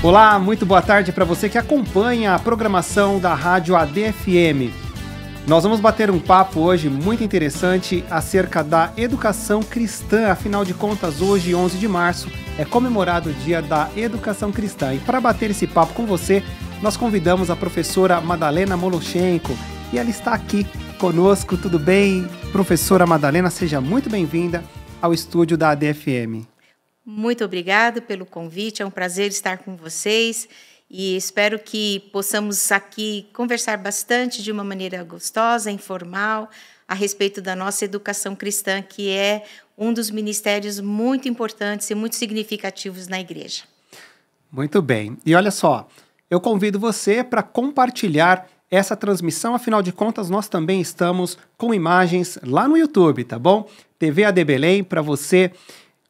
Olá, muito boa tarde para você que acompanha a programação da Rádio ADFM. Nós vamos bater um papo hoje muito interessante acerca da educação cristã. Afinal de contas, hoje, 11 de março, é comemorado o Dia da Educação Cristã. E para bater esse papo com você, nós convidamos a professora Madalena Moloshenko. E ela está aqui conosco. Tudo bem? Professora Madalena, seja muito bem-vinda ao estúdio da ADFM. Muito obrigada pelo convite, é um prazer estar com vocês e espero que possamos aqui conversar bastante de uma maneira gostosa, informal, a respeito da nossa educação cristã, que é um dos ministérios muito importantes e muito significativos na igreja. Muito bem. E olha só, eu convido você para compartilhar essa transmissão, afinal de contas, nós também estamos com imagens lá no YouTube, tá bom? TV AD Belém, para você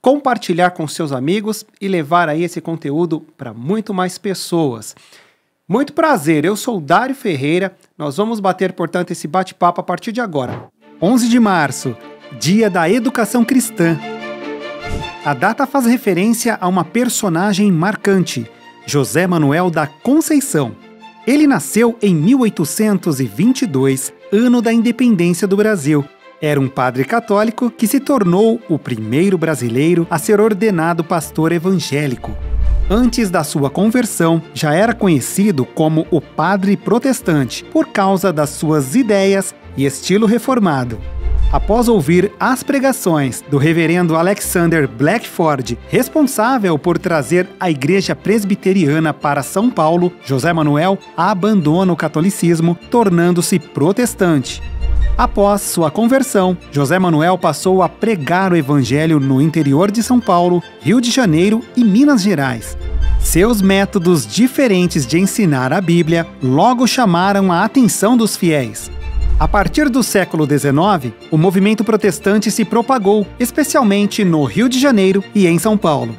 compartilhar com seus amigos e levar aí esse conteúdo para muito mais pessoas. Muito prazer, eu sou Dário Ferreira, nós vamos bater, portanto, esse bate-papo a partir de agora. 11 de março, Dia da Educação Cristã. A data faz referência a uma personagem marcante, José Manuel da Conceição. Ele nasceu em 1822, ano da independência do Brasil. Era um padre católico que se tornou o primeiro brasileiro a ser ordenado pastor evangélico. Antes da sua conversão, já era conhecido como o padre protestante por causa das suas ideias e estilo reformado. Após ouvir as pregações do reverendo Alexander Blackford, responsável por trazer a igreja presbiteriana para São Paulo, José Manuel abandona o catolicismo, tornando-se protestante. Após sua conversão, José Manuel passou a pregar o evangelho no interior de São Paulo, Rio de Janeiro e Minas Gerais. Seus métodos diferentes de ensinar a Bíblia logo chamaram a atenção dos fiéis. A partir do século XIX, o movimento protestante se propagou, especialmente no Rio de Janeiro e em São Paulo.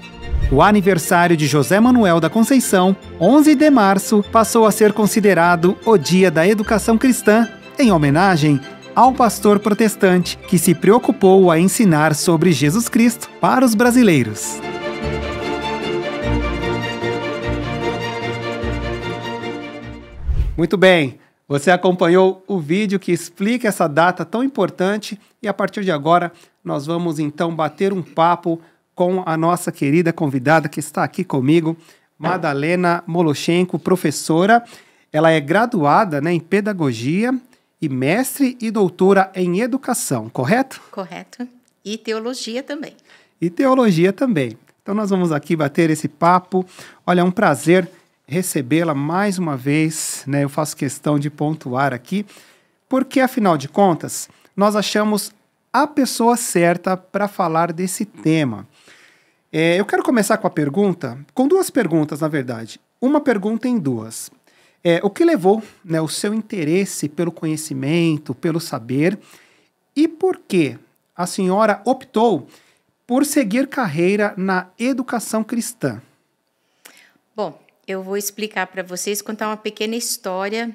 O aniversário de José Manuel da Conceição, 11 de março, passou a ser considerado o Dia da Educação Cristã, em homenagem ao pastor protestante que se preocupou a ensinar sobre Jesus Cristo para os brasileiros. Muito bem, você acompanhou o vídeo que explica essa data tão importante e a partir de agora nós vamos então bater um papo com a nossa querida convidada que está aqui comigo, Madalena Moloshenko, professora. Ela é graduada, em pedagogia e mestre e doutora em educação, correto? Correto. E teologia também. E teologia também. Então nós vamos aqui bater esse papo. Olha, é um prazer recebê-la mais uma vez, Eu faço questão de pontuar aqui, porque afinal de contas, nós achamos a pessoa certa para falar desse tema. Eu quero começar com duas perguntas, na verdade. Uma pergunta em duas. O que levou, o seu interesse pelo conhecimento, pelo saber, e por que a senhora optou por seguir carreira na educação cristã? Bom, eu vou explicar para vocês, contar uma pequena história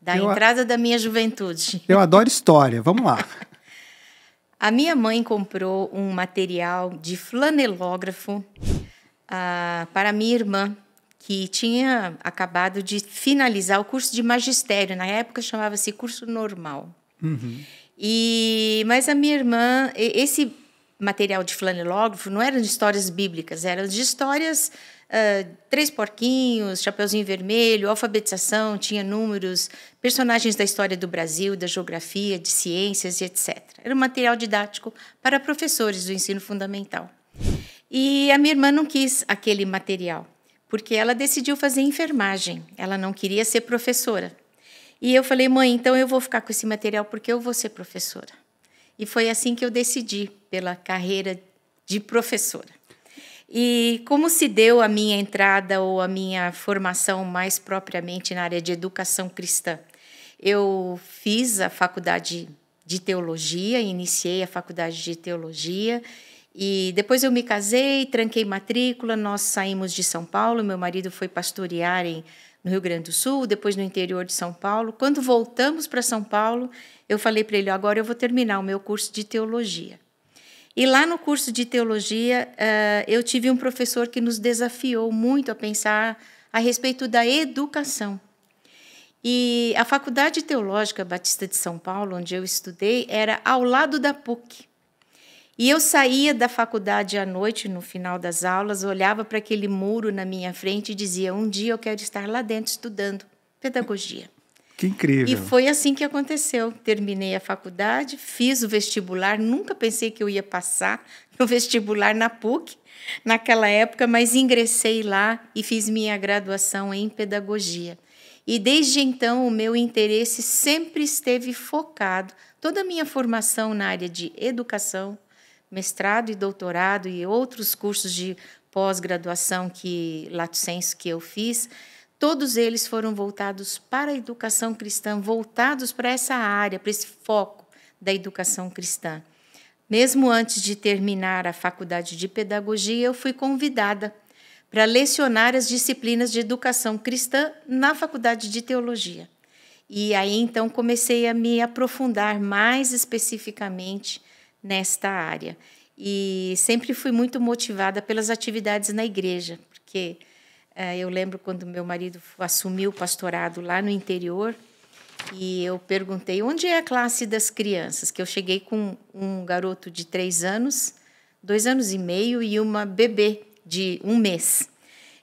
da entrada da minha juventude. Eu adoro história, vamos lá. A minha mãe comprou um material de flanelógrafo para minha irmã, que tinha acabado de finalizar o curso de magistério. Na época chamava-se curso normal. Uhum. Mas a minha irmã, esse material de flanelógrafo não era de histórias bíblicas, era de histórias, Três Porquinhos, Chapeuzinho Vermelho, alfabetização, tinha números, personagens da história do Brasil, da geografia, de ciências e etc. Era um material didático para professores do ensino fundamental. E a minha irmã não quis aquele material, porque ela decidiu fazer enfermagem, ela não queria ser professora. E eu falei, mãe, então eu vou ficar com esse material porque eu vou ser professora. E foi assim que eu decidi pela carreira de professora. E como se deu a minha entrada ou a minha formação mais propriamente na área de educação cristã? Eu fiz a faculdade de teologia, iniciei a faculdade de teologia, e depois eu me casei, tranquei matrícula, nós saímos de São Paulo, meu marido foi pastorear no Rio Grande do Sul, depois no interior de São Paulo. Quando voltamos para São Paulo, eu falei para ele, agora eu vou terminar o meu curso de teologia. E lá no curso de teologia, eu tive um professor que nos desafiou muito a pensar a respeito da educação. E a Faculdade Teológica Batista de São Paulo, onde eu estudei, era ao lado da PUC. E eu saía da faculdade à noite, no final das aulas, olhava para aquele muro na minha frente e dizia: um dia eu quero estar lá dentro estudando pedagogia. Que incrível. E foi assim que aconteceu. Terminei a faculdade, fiz o vestibular, nunca pensei que eu ia passar no vestibular na PUC, naquela época, mas ingressei lá e fiz minha graduação em pedagogia. E desde então o meu interesse sempre esteve focado, toda a minha formação na área de educação, mestrado e doutorado e outros cursos de pós-graduação lato sensu que eu fiz, todos eles foram voltados para a educação cristã, voltados para essa área, para esse foco da educação cristã. Mesmo antes de terminar a faculdade de pedagogia, eu fui convidada para lecionar as disciplinas de educação cristã na faculdade de teologia. E aí, então, comecei a me aprofundar mais especificamente nesta área. E sempre fui muito motivada pelas atividades na igreja, porque eu lembro quando meu marido assumiu o pastorado lá no interior, e eu perguntei onde é a classe das crianças, que eu cheguei com um garoto de 3 anos, 2 anos e meio e uma bebê de 1 mês.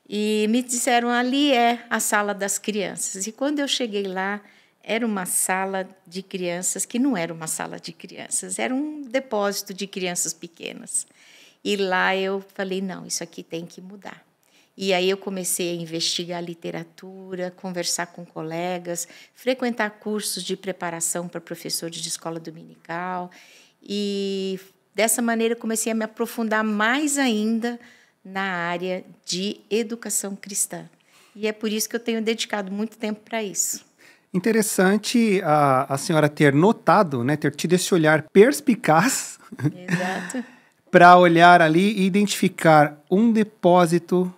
E me disseram, ali é a sala das crianças. E quando eu cheguei lá, era uma sala de crianças que não era uma sala de crianças, era um depósito de crianças pequenas. E lá eu falei, não, isso aqui tem que mudar. E aí eu comecei a investigar literatura, conversar com colegas, frequentar cursos de preparação para professores de escola dominical. E dessa maneira comecei a me aprofundar mais ainda na área de educação cristã. E é por isso que eu tenho dedicado muito tempo para isso. Interessante a senhora ter notado, né, ter tido esse olhar perspicaz para olhar ali e identificar um depósito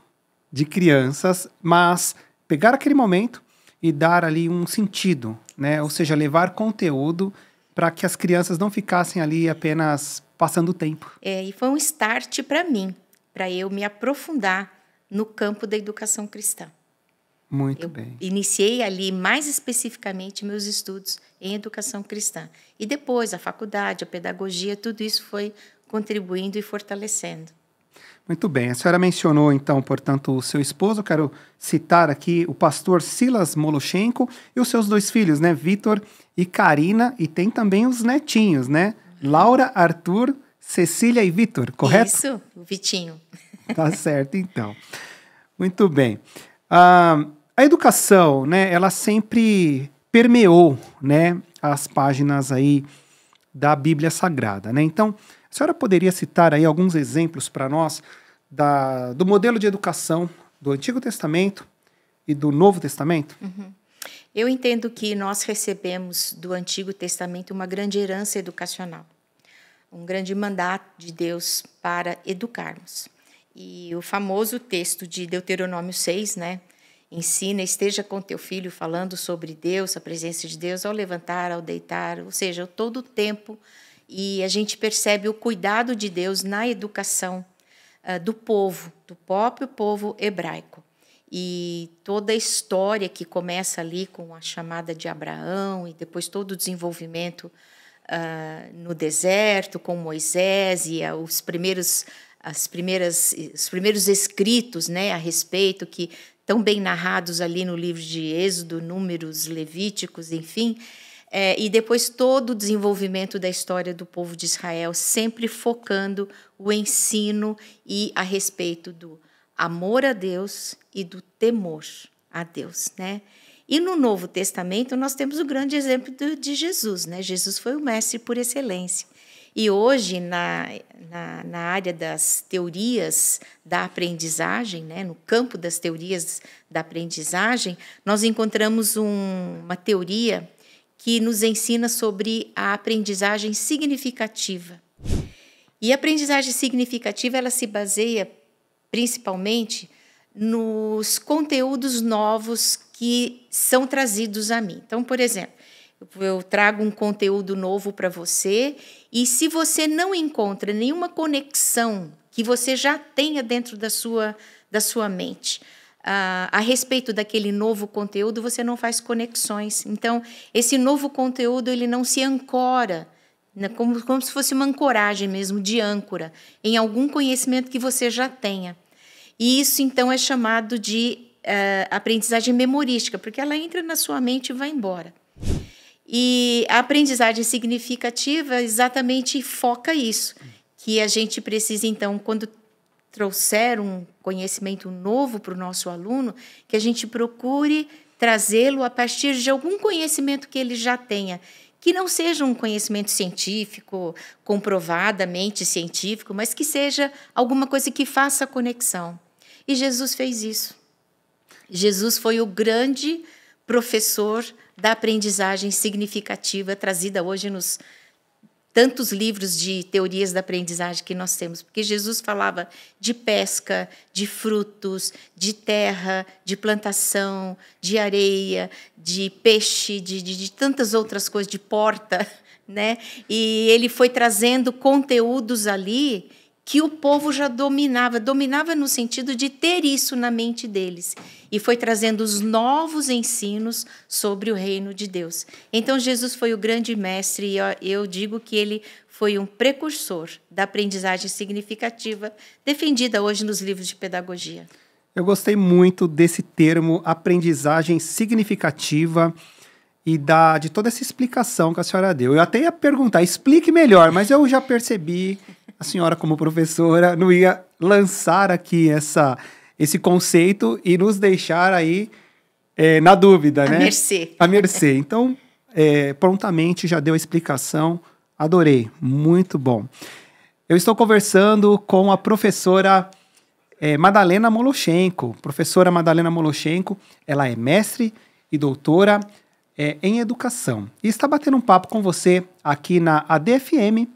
de crianças, mas pegar aquele momento e dar ali um sentido, né? Ou seja, levar conteúdo para que as crianças não ficassem ali apenas passando o tempo. E foi um start para mim, para eu me aprofundar no campo da educação cristã. Muito bem. Iniciei ali, mais especificamente, meus estudos em educação cristã. E depois, a faculdade, a pedagogia, tudo isso foi contribuindo e fortalecendo. Muito bem. A senhora mencionou, então, portanto, o seu esposo. Eu quero citar aqui o pastor Silas Moloshenko e os seus 2 filhos, né? Vitor e Karina. E tem também os netinhos, né? Laura, Arthur, Cecília e Vitor, correto? Isso, o Vitinho. Tá certo, então. Muito bem. A educação, né, ela sempre permeou, né, as páginas aí da Bíblia Sagrada, né? Então, a senhora poderia citar aí alguns exemplos para nós do modelo de educação do Antigo Testamento e do Novo Testamento? Uhum. Eu entendo que nós recebemos do Antigo Testamento uma grande herança educacional, um grande mandato de Deus para educarmos. E o famoso texto de Deuteronômio 6, né? Ensina, esteja com teu filho falando sobre Deus, a presença de Deus, ao levantar, ao deitar, ou seja, todo o tempo. E a gente percebe o cuidado de Deus na educação do povo, do próprio povo hebraico. E toda a história que começa ali com a chamada de Abraão e depois todo o desenvolvimento no deserto com Moisés e os primeiros escritos, né, a respeito, que tão bem narrados ali no livro de Êxodo, Números, Levíticos, enfim, e depois todo o desenvolvimento da história do povo de Israel, sempre focando o ensino e a respeito do amor a Deus e do temor a Deus, né? E no Novo Testamento nós temos o grande exemplo de Jesus, né? Jesus foi o mestre por excelência. E hoje, na área das teorias da aprendizagem, né, no campo das teorias da aprendizagem, nós encontramos uma teoria que nos ensina sobre a aprendizagem significativa. E a aprendizagem significativa ela se baseia principalmente nos conteúdos novos que são trazidos a mim. Então, por exemplo, eu trago um conteúdo novo para você e se você não encontra nenhuma conexão que você já tenha dentro da sua mente, a respeito daquele novo conteúdo, você não faz conexões. Então, esse novo conteúdo ele não se ancora, né, como se fosse uma ancoragem mesmo, de âncora, em algum conhecimento que você já tenha. E isso, então, é chamado de aprendizagem memorística, porque ela entra na sua mente e vai embora. E a aprendizagem significativa exatamente foca isso, que a gente precisa, então, quando trouxer um conhecimento novo para o nosso aluno, que a gente procure trazê-lo a partir de algum conhecimento que ele já tenha, que não seja um conhecimento científico, comprovadamente científico, mas que seja alguma coisa que faça conexão. E Jesus fez isso. Jesus foi o grande professor da aprendizagem significativa trazida hoje nos tantos livros de teorias da aprendizagem que nós temos, porque Jesus falava de pesca, de frutos, de terra, de plantação, de areia, de peixe, de tantas outras coisas, de porta, né? E ele foi trazendo conteúdos ali que o povo já dominava no sentido de ter isso na mente deles, e foi trazendo os novos ensinos sobre o reino de Deus. Então, Jesus foi o grande mestre, e eu digo que ele foi um precursor da aprendizagem significativa, defendida hoje nos livros de pedagogia. Eu gostei muito desse termo, aprendizagem significativa, e de toda essa explicação que a senhora deu. Eu até ia perguntar, explique melhor, mas eu já percebi, a senhora como professora não ia lançar aqui esse conceito e nos deixar aí na dúvida, né? À mercê. À mercê. Então, prontamente já deu a explicação, adorei, muito bom. Eu estou conversando com a professora Madalena Moloshenko. Professora Madalena Moloshenko, ela é mestre e doutora em educação. E está batendo um papo com você aqui na ADFM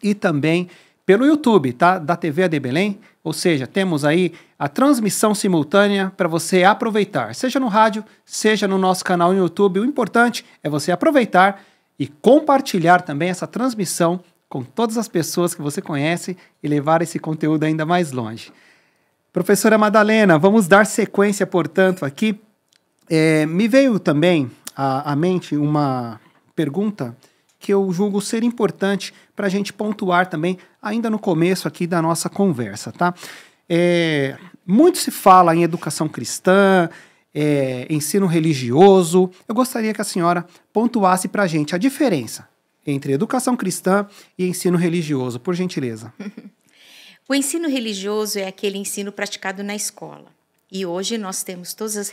e também pelo YouTube, tá? Da TV AD Belém. Ou seja, temos aí a transmissão simultânea para você aproveitar, seja no rádio, seja no nosso canal no YouTube. O importante é você aproveitar e compartilhar também essa transmissão com todas as pessoas que você conhece e levar esse conteúdo ainda mais longe. Professora Madalena, vamos dar sequência, portanto, aqui. Me veio também à mente uma pergunta que eu julgo ser importante para a gente pontuar também, ainda no começo aqui da nossa conversa, tá? Muito se fala em educação cristã, ensino religioso. Eu gostaria que a senhora pontuasse para a gente a diferença entre educação cristã e ensino religioso, por gentileza. O ensino religioso é aquele ensino praticado na escola. E hoje nós temos todas as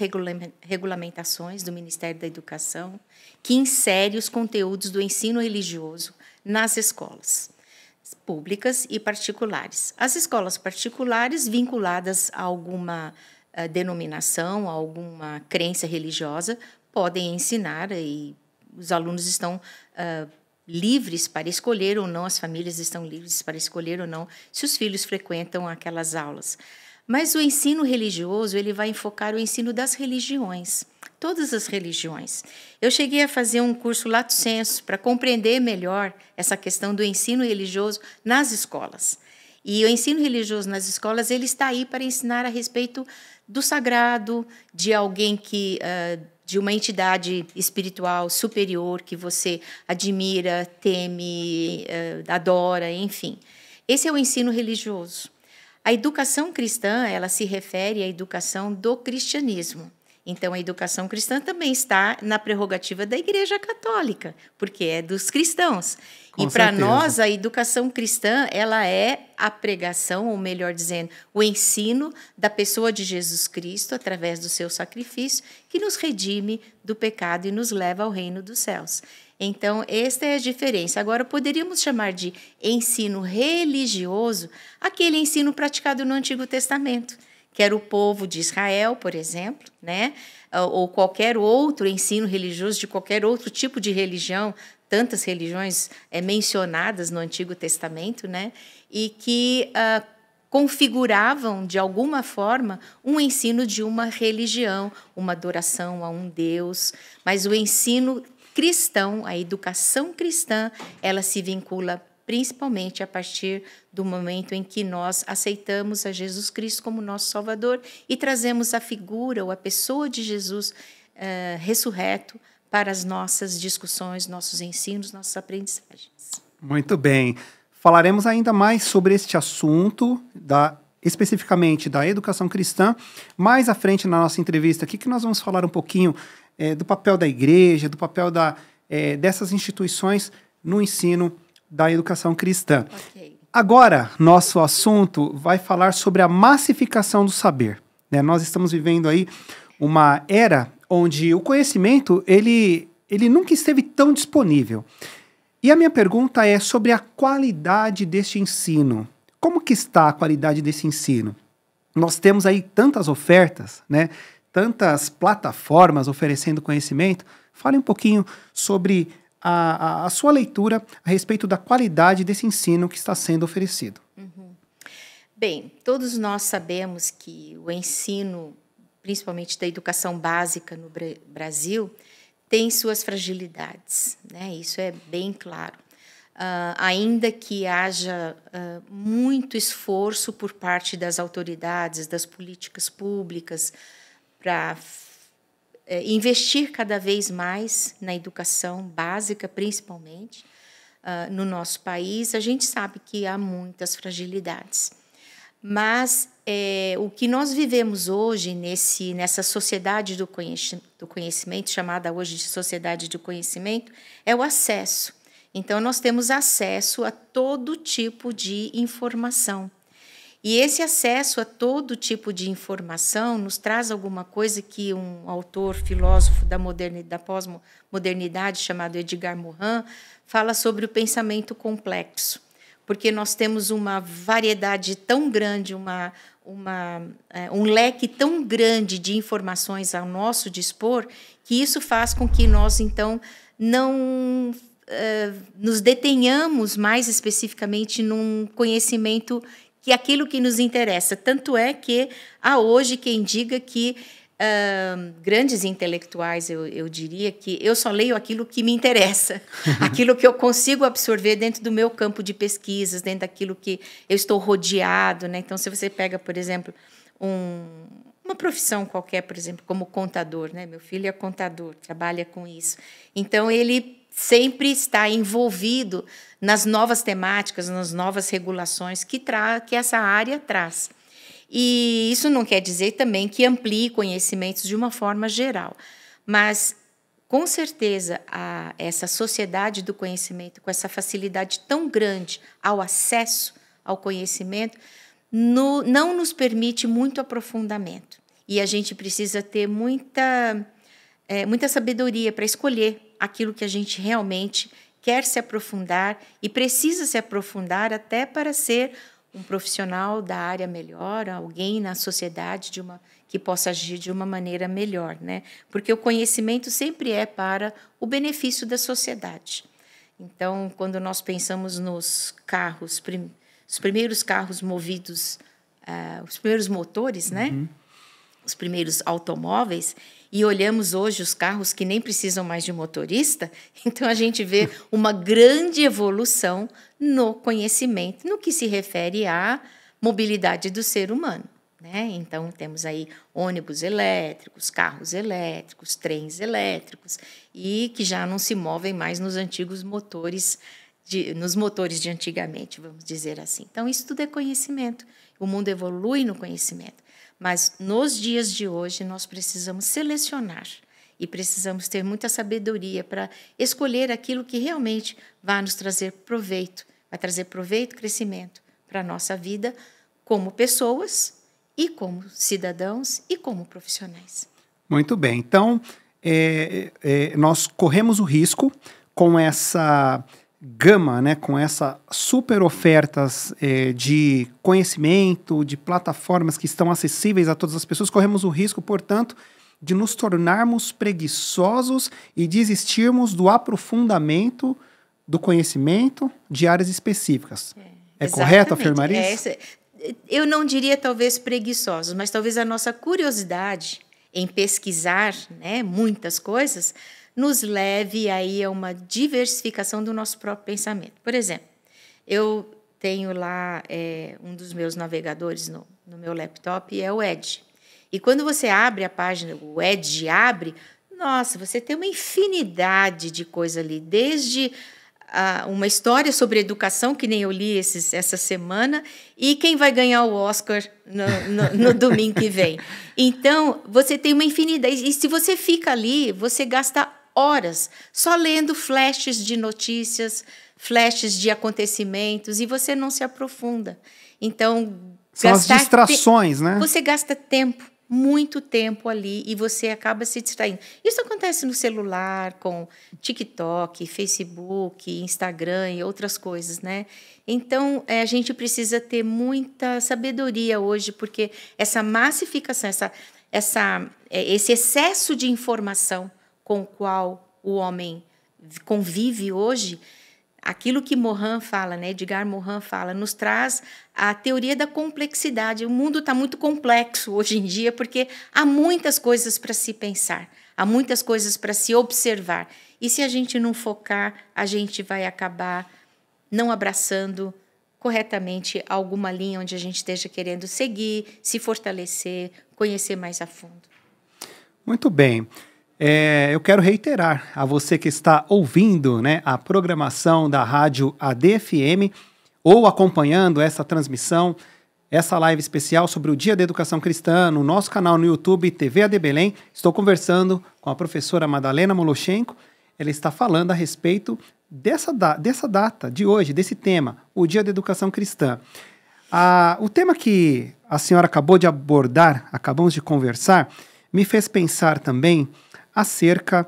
regulamentações do Ministério da Educação que insere os conteúdos do ensino religioso nas escolas públicas e particulares. As escolas particulares vinculadas a alguma denominação, a alguma crença religiosa, podem ensinar e os alunos estão livres para escolher ou não, as famílias estão livres para escolher ou não se os filhos frequentam aquelas aulas. Mas o ensino religioso, ele vai enfocar o ensino das religiões, todas as religiões. Eu cheguei a fazer um curso Lato Sensu para compreender melhor essa questão do ensino religioso nas escolas. E o ensino religioso nas escolas, ele está aí para ensinar a respeito do sagrado, de alguém de uma entidade espiritual superior que você admira, teme, adora, enfim. Esse é o ensino religioso. A educação cristã, ela se refere à educação do cristianismo. Então, a educação cristã também está na prerrogativa da Igreja Católica, porque é dos cristãos. E para nós, a educação cristã, ela é a pregação, ou melhor dizendo, o ensino da pessoa de Jesus Cristo, através do seu sacrifício, que nos redime do pecado e nos leva ao reino dos céus. Então, esta é a diferença. Agora, poderíamos chamar de ensino religioso aquele ensino praticado no Antigo Testamento, que era o povo de Israel, por exemplo, né? Ou qualquer outro ensino religioso de qualquer outro tipo de religião, tantas religiões mencionadas no Antigo Testamento, né? E que configuravam, de alguma forma, um ensino de uma religião, uma adoração a um Deus, mas o ensino cristão, a educação cristã, ela se vincula principalmente a partir do momento em que nós aceitamos a Jesus Cristo como nosso Salvador e trazemos a figura ou a pessoa de Jesus ressurreto para as nossas discussões, nossos ensinos, nossas aprendizagens. Muito bem. Falaremos ainda mais sobre este assunto, especificamente da educação cristã, mais à frente na nossa entrevista aqui, que nós vamos falar um pouquinho do papel da igreja, do papel dessas instituições no ensino da educação cristã. Okay. Agora, nosso assunto vai falar sobre a massificação do saber, né? Nós estamos vivendo aí uma era onde o conhecimento, ele nunca esteve tão disponível. E a minha pergunta é sobre a qualidade deste ensino. Como que está a qualidade desse ensino? Nós temos aí tantas ofertas, né? Tantas plataformas oferecendo conhecimento. Fale um pouquinho sobre a sua leitura a respeito da qualidade desse ensino que está sendo oferecido. Uhum. Bem, todos nós sabemos que o ensino, principalmente da educação básica no Brasil, tem suas fragilidades, né? Isso é bem claro. Ainda que haja muito esforço por parte das autoridades, das políticas públicas, para investir cada vez mais na educação básica, principalmente, no nosso país, a gente sabe que há muitas fragilidades. Mas o que nós vivemos hoje nessa sociedade do conhecimento, chamada hoje de sociedade do conhecimento, é o acesso. Então, nós temos acesso a todo tipo de informação. E esse acesso a todo tipo de informação nos traz alguma coisa que um autor, filósofo da pós-modernidade, chamado Edgar Morin, fala sobre o pensamento complexo. Porque nós temos uma variedade tão grande, um leque tão grande de informações ao nosso dispor, que isso faz com que nós, então, não nos detenhamos mais especificamente num conhecimento que é aquilo que nos interessa. Tanto é que há hoje quem diga que grandes intelectuais, eu diria que eu só leio aquilo que me interessa, aquilo que eu consigo absorver dentro do meu campo de pesquisas, dentro daquilo que eu estou rodeado, né? Então, se você pega, por exemplo, uma profissão qualquer, por exemplo, como contador, né? Meu filho é contador, trabalha com isso. Então, ele sempre está envolvido nas novas temáticas, nas novas regulações que essa área traz. E isso não quer dizer também que amplie conhecimentos de uma forma geral, mas, com certeza, essa sociedade do conhecimento, com essa facilidade tão grande ao acesso ao conhecimento, não nos permite muito aprofundamento. E a gente precisa ter muita sabedoria para escolher aquilo que a gente realmente quer se aprofundar e precisa se aprofundar até para ser um profissional da área melhor, alguém na sociedade que possa agir de uma maneira melhor, né? Porque o conhecimento sempre é para o benefício da sociedade. Então, quando nós pensamos nos carros, os primeiros carros movidos, os primeiros motores, né? Os primeiros automóveis, e olhamos hoje os carros que nem precisam mais de motorista, então a gente vê uma grande evolução no conhecimento, no que se refere à mobilidade do ser humano, né? Então, temos aí ônibus elétricos, carros elétricos, trens elétricos, e que já não se movem mais nos antigos motores, nos motores de antigamente, vamos dizer assim. Então, isso tudo é conhecimento. O mundo evolui no conhecimento. Mas, nos dias de hoje, nós precisamos selecionar e precisamos ter muita sabedoria para escolher aquilo que realmente vai nos trazer proveito, vai trazer proveito e crescimento para a nossa vida como pessoas e como cidadãos e como profissionais. Muito bem. Então, nós corremos o risco com essa gama, né, com essa super ofertas de conhecimento, de plataformas que estão acessíveis a todas as pessoas, corremos o risco, portanto, de nos tornarmos preguiçosos e desistirmos do aprofundamento do conhecimento de áreas específicas. É correto afirmar isso? Eu não diria talvez preguiçosos, mas talvez a nossa curiosidade em pesquisar, né, muitas coisas nos leve aí a uma diversificação do nosso próprio pensamento. Por exemplo, Eu tenho lá um dos meus navegadores no meu laptop, é o Edge. E quando você abre a página, o Edge abre, nossa, você tem uma infinidade de coisa ali, desde uma história sobre educação, que nem eu li essa semana, e quem vai ganhar o Oscar no domingo que vem. Então, você tem uma infinidade. E se você fica ali, você gasta horas só lendo flashes de notícias, flashes de acontecimentos, e você não se aprofunda. Então, são as distrações, né? Você gasta tempo, muito tempo ali, e você acaba se distraindo. Isso acontece no celular, com TikTok, Facebook, Instagram e outras coisas, né? Então, a gente precisa ter muita sabedoria hoje, porque essa massificação, esse excesso de informação com o qual o homem convive hoje, aquilo que Morin fala, né, Edgar Morin fala, nos traz a teoria da complexidade. O mundo está muito complexo hoje em dia, porque há muitas coisas para se pensar, há muitas coisas para se observar. E se a gente não focar, a gente vai acabar não abraçando corretamente alguma linha onde a gente esteja querendo seguir, se fortalecer, conhecer mais a fundo. Muito bem. Eu quero reiterar a você que está ouvindo, né, a programação da rádio ADFM ou acompanhando essa transmissão, essa live especial sobre o Dia da Educação Cristã no nosso canal no YouTube TV AD Belém. Estou conversando com a professora Madalena Moloshenko. Ela está falando a respeito dessa data de hoje, desse tema, o Dia da Educação Cristã. O tema que a senhora acabou de abordar, acabamos de conversar, me fez pensar também acerca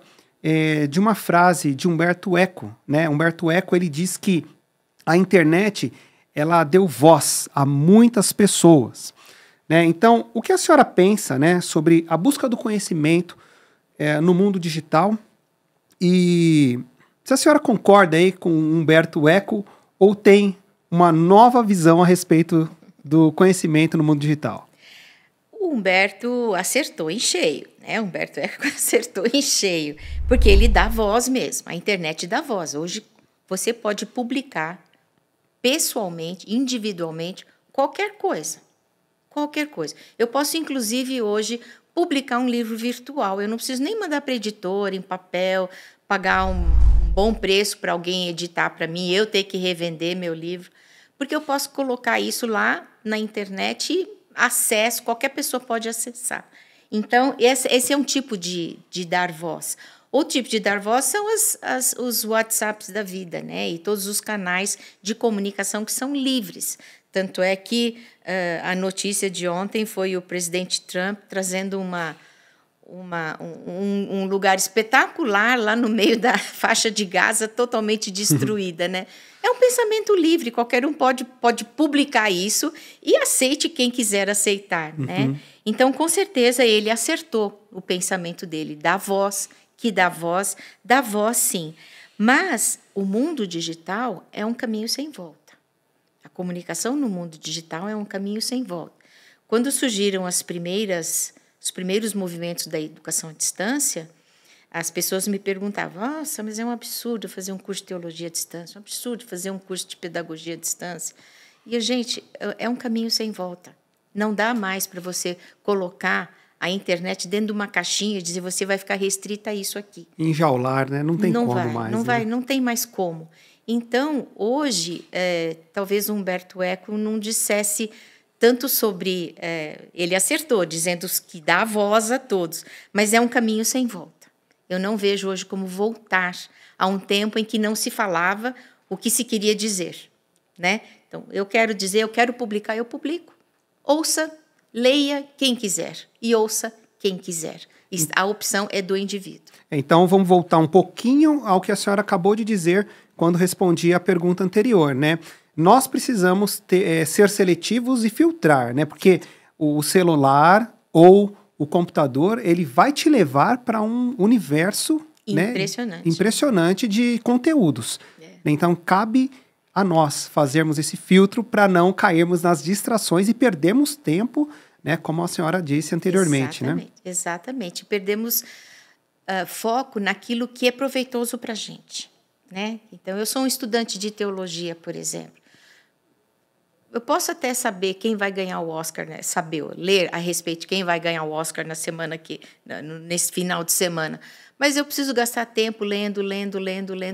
de uma frase de Umberto Eco, né? Umberto Eco, ele diz que a internet, ela deu voz a muitas pessoas, né? Então, o que a senhora pensa, né, sobre a busca do conhecimento no mundo digital? E se a senhora concorda aí com Umberto Eco ou tem uma nova visão a respeito do conhecimento no mundo digital? O Humberto acertou em cheio, né? Humberto Eco acertou em cheio, porque ele dá voz mesmo, a internet dá voz. Hoje você pode publicar pessoalmente, individualmente, qualquer coisa. Qualquer coisa. Eu posso, inclusive, hoje publicar um livro virtual. Eu não preciso nem mandar para a editora, em papel, pagar um bom preço para alguém editar para mim, eu ter que revender meu livro, porque eu posso colocar isso lá na internet e acesso, qualquer pessoa pode acessar. Então, esse é um tipo de dar voz. Outro tipo de dar voz são os WhatsApps da vida, né? E todos os canais de comunicação que são livres. Tanto é que a notícia de ontem foi o presidente Trump trazendo um lugar espetacular lá no meio da faixa de Gaza, totalmente destruída, né? É um pensamento livre, qualquer um pode publicar isso e aceite quem quiser aceitar, né? Então, com certeza, ele acertou o pensamento dele, dá voz sim. Mas o mundo digital é um caminho sem volta. A comunicação no mundo digital é um caminho sem volta. Quando surgiram os primeiros movimentos da educação à distância, as pessoas me perguntavam, nossa, mas é um absurdo fazer um curso de teologia à distância, é um absurdo fazer um curso de pedagogia à distância. E, gente, é um caminho sem volta. Não dá mais para você colocar a internet dentro de uma caixinha e dizer você vai ficar restrita a isso aqui. Enjaular, né? Não tem como mais. Não tem mais como. Então, hoje, talvez Humberto Eco não dissesse tanto sobre... ele acertou, dizendo que dá voz a todos, mas é um caminho sem volta. Eu não vejo hoje como voltar a um tempo em que não se falava o que se queria dizer, né? Então, eu quero publicar, eu publico. Ouça, leia quem quiser e ouça quem quiser. A opção é do indivíduo. Então, vamos voltar um pouquinho ao que a senhora acabou de dizer quando respondi à pergunta anterior, né? Nós precisamos ser seletivos e filtrar, né? Porque o celular ou o computador, ele vai te levar para um universo impressionante de conteúdos. Então, cabe a nós fazermos esse filtro para não cairmos nas distrações e perdermos tempo, né, como a senhora disse anteriormente. Exatamente. Perdemos foco naquilo que é proveitoso para a gente. Né? Então, eu sou um estudante de teologia, por exemplo. eu posso até saber quem vai ganhar o Oscar, né? Saber, ler a respeito de quem vai ganhar o Oscar na semana nesse final de semana. Mas eu preciso gastar tempo lendo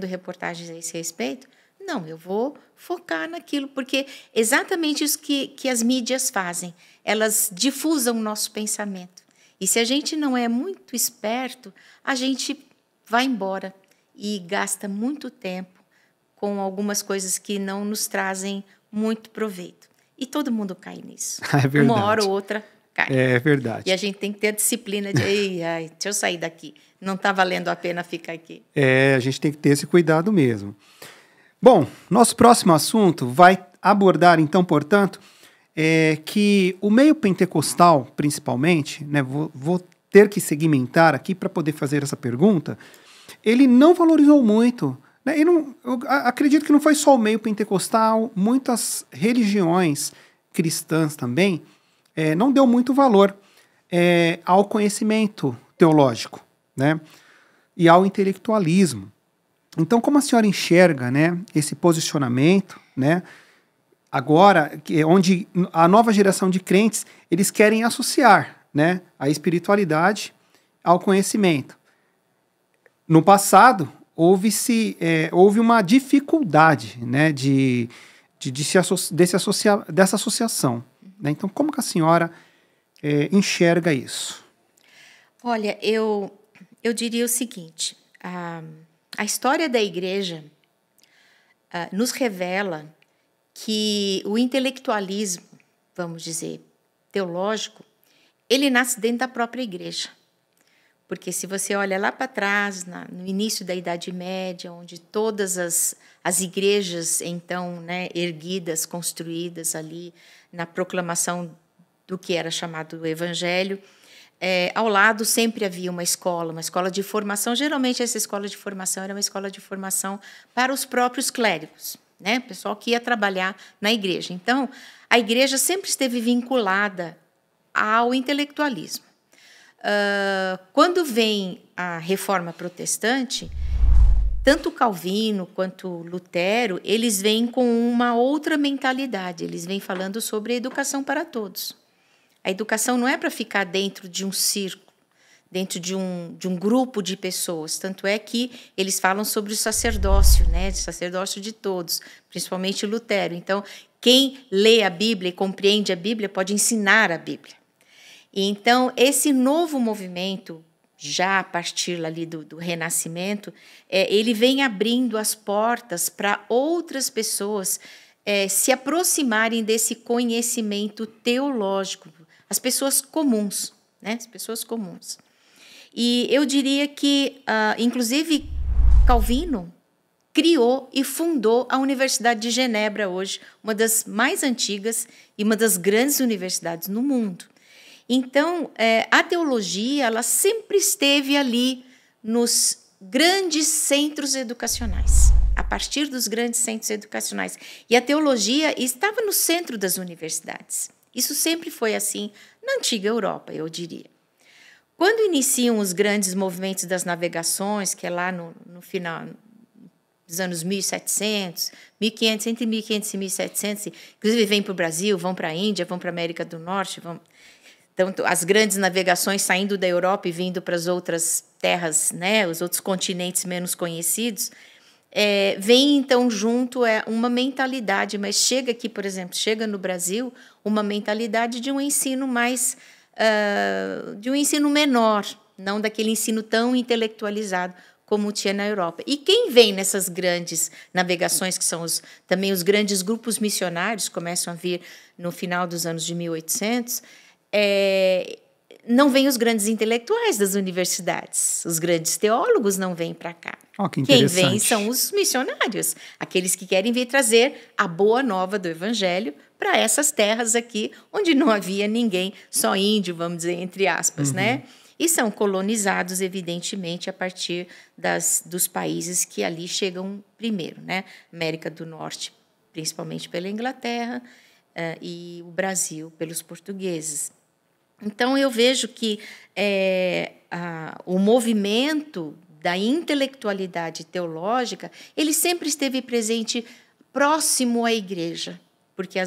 reportagens a esse respeito? Não, eu vou focar naquilo, porque exatamente isso que as mídias fazem. Elas difusam o nosso pensamento. E se a gente não é muito esperto, a gente vai embora e gasta muito tempo com algumas coisas que não nos trazem muito proveito. E todo mundo cai nisso. É verdade. Uma hora ou outra cai. É verdade. E a gente tem que ter a disciplina de, deixa eu sair daqui. Não está valendo a pena ficar aqui. A gente tem que ter esse cuidado mesmo. Bom, nosso próximo assunto vai abordar, então, portanto, que o meio pentecostal, principalmente, né, vou ter que segmentar aqui para poder fazer essa pergunta, ele não valorizou muito. Né, eu acredito que não foi só o meio pentecostal, muitas religiões cristãs também não deu muito valor ao conhecimento teológico, né, e ao intelectualismo. Então, como a senhora enxerga, né, esse posicionamento, né, agora, onde a nova geração de crentes, eles querem associar, né, a espiritualidade ao conhecimento. No passado, houve uma dificuldade, né, dessa associação. Né? Então, como que a senhora enxerga isso? Olha, eu diria o seguinte, a história da igreja nos revela que o intelectualismo, vamos dizer, teológico, ele nasce dentro da própria igreja. Porque se você olha lá para trás, no início da Idade Média, onde todas as igrejas, então, né, erguidas, construídas ali na proclamação do que era chamado o Evangelho, ao lado sempre havia uma escola de formação. Geralmente, essa escola de formação era uma escola de formação para os próprios clérigos, né? O pessoal que ia trabalhar na igreja. Então, a igreja sempre esteve vinculada ao intelectualismo. Quando vem a Reforma Protestante, tanto Calvino quanto Lutero, eles vêm com uma outra mentalidade. Eles vêm falando sobre a educação para todos. A educação não é para ficar dentro de um círculo, dentro de um grupo de pessoas. Tanto é que eles falam sobre o sacerdócio, né? O sacerdócio de todos, principalmente Lutero. Então, quem lê a Bíblia e compreende a Bíblia pode ensinar a Bíblia. E então, esse novo movimento, já a partir ali do Renascimento, ele vem abrindo as portas para outras pessoas se aproximarem desse conhecimento teológico, as pessoas comuns, né? As pessoas comuns. E eu diria que, inclusive, Calvino criou e fundou a Universidade de Genebra hoje, uma das mais antigas e uma das grandes universidades no mundo. Então, a teologia ela sempre esteve ali nos grandes centros educacionais, a partir dos grandes centros educacionais. E a teologia estava no centro das universidades. Isso sempre foi assim na antiga Europa, eu diria. Quando iniciam os grandes movimentos das navegações, que é lá no final dos anos 1700, 1500, entre 1500 e 1700, inclusive vêm para o Brasil, vão para a Índia, vão para a América do Norte, então, as grandes navegações saindo da Europa e vindo para as outras terras, né, os outros continentes menos conhecidos, vem, então, junto uma mentalidade, mas chega aqui, por exemplo, chega no Brasil uma mentalidade de um ensino mais, de um ensino menor, não daquele ensino tão intelectualizado como tinha na Europa. E quem vem nessas grandes navegações, que são também os grandes grupos missionários, começam a vir no final dos anos de 1800, não vêm os grandes intelectuais das universidades, os grandes teólogos não vêm para cá. Quem vem são os missionários, aqueles que querem vir trazer a boa nova do Evangelho para essas terras aqui, onde não havia ninguém, só índio, vamos dizer, entre aspas, né? E são colonizados, evidentemente, a partir dos países que ali chegam primeiro, né? América do Norte, principalmente pela Inglaterra, e o Brasil pelos portugueses. Então, eu vejo que o movimento da intelectualidade teológica, ele sempre esteve presente próximo à igreja, porque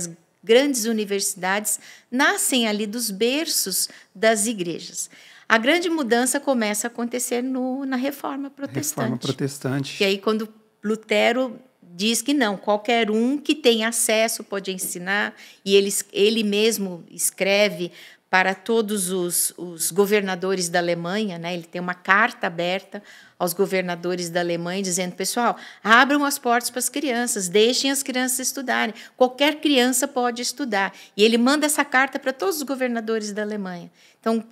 grandes universidades nascem ali dos berços das igrejas. A grande mudança começa a acontecer na Reforma Protestante. Reforma Protestante. Que aí quando Lutero diz que não, qualquer um que tem acesso pode ensinar, e ele mesmo escreve para todos os governadores da Alemanha, né? Ele tem uma carta aberta aos governadores da Alemanha dizendo, pessoal, abram as portas para as crianças, deixem as crianças estudarem, qualquer criança pode estudar. E ele manda essa carta para todos os governadores da Alemanha. Então,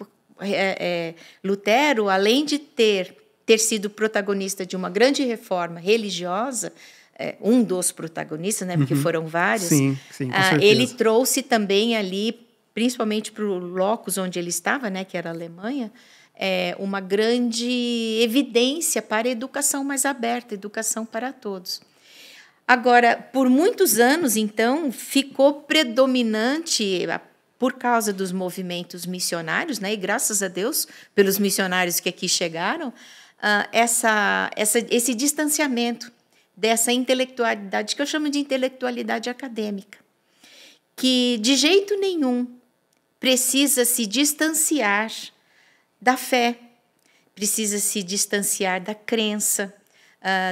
Lutero, além de ter sido protagonista de uma grande reforma religiosa, um dos protagonistas, né, porque foram vários, sim, com certeza. Ele trouxe também ali, principalmente para o locus onde ele estava, né, que era a Alemanha, uma grande evidência para a educação mais aberta, educação para todos. Agora, por muitos anos, então, ficou predominante, por causa dos movimentos missionários, né, e graças a Deus pelos missionários que aqui chegaram, esse distanciamento dessa intelectualidade, que eu chamo de intelectualidade acadêmica, que de jeito nenhum precisa se distanciar da fé, precisa se distanciar da crença,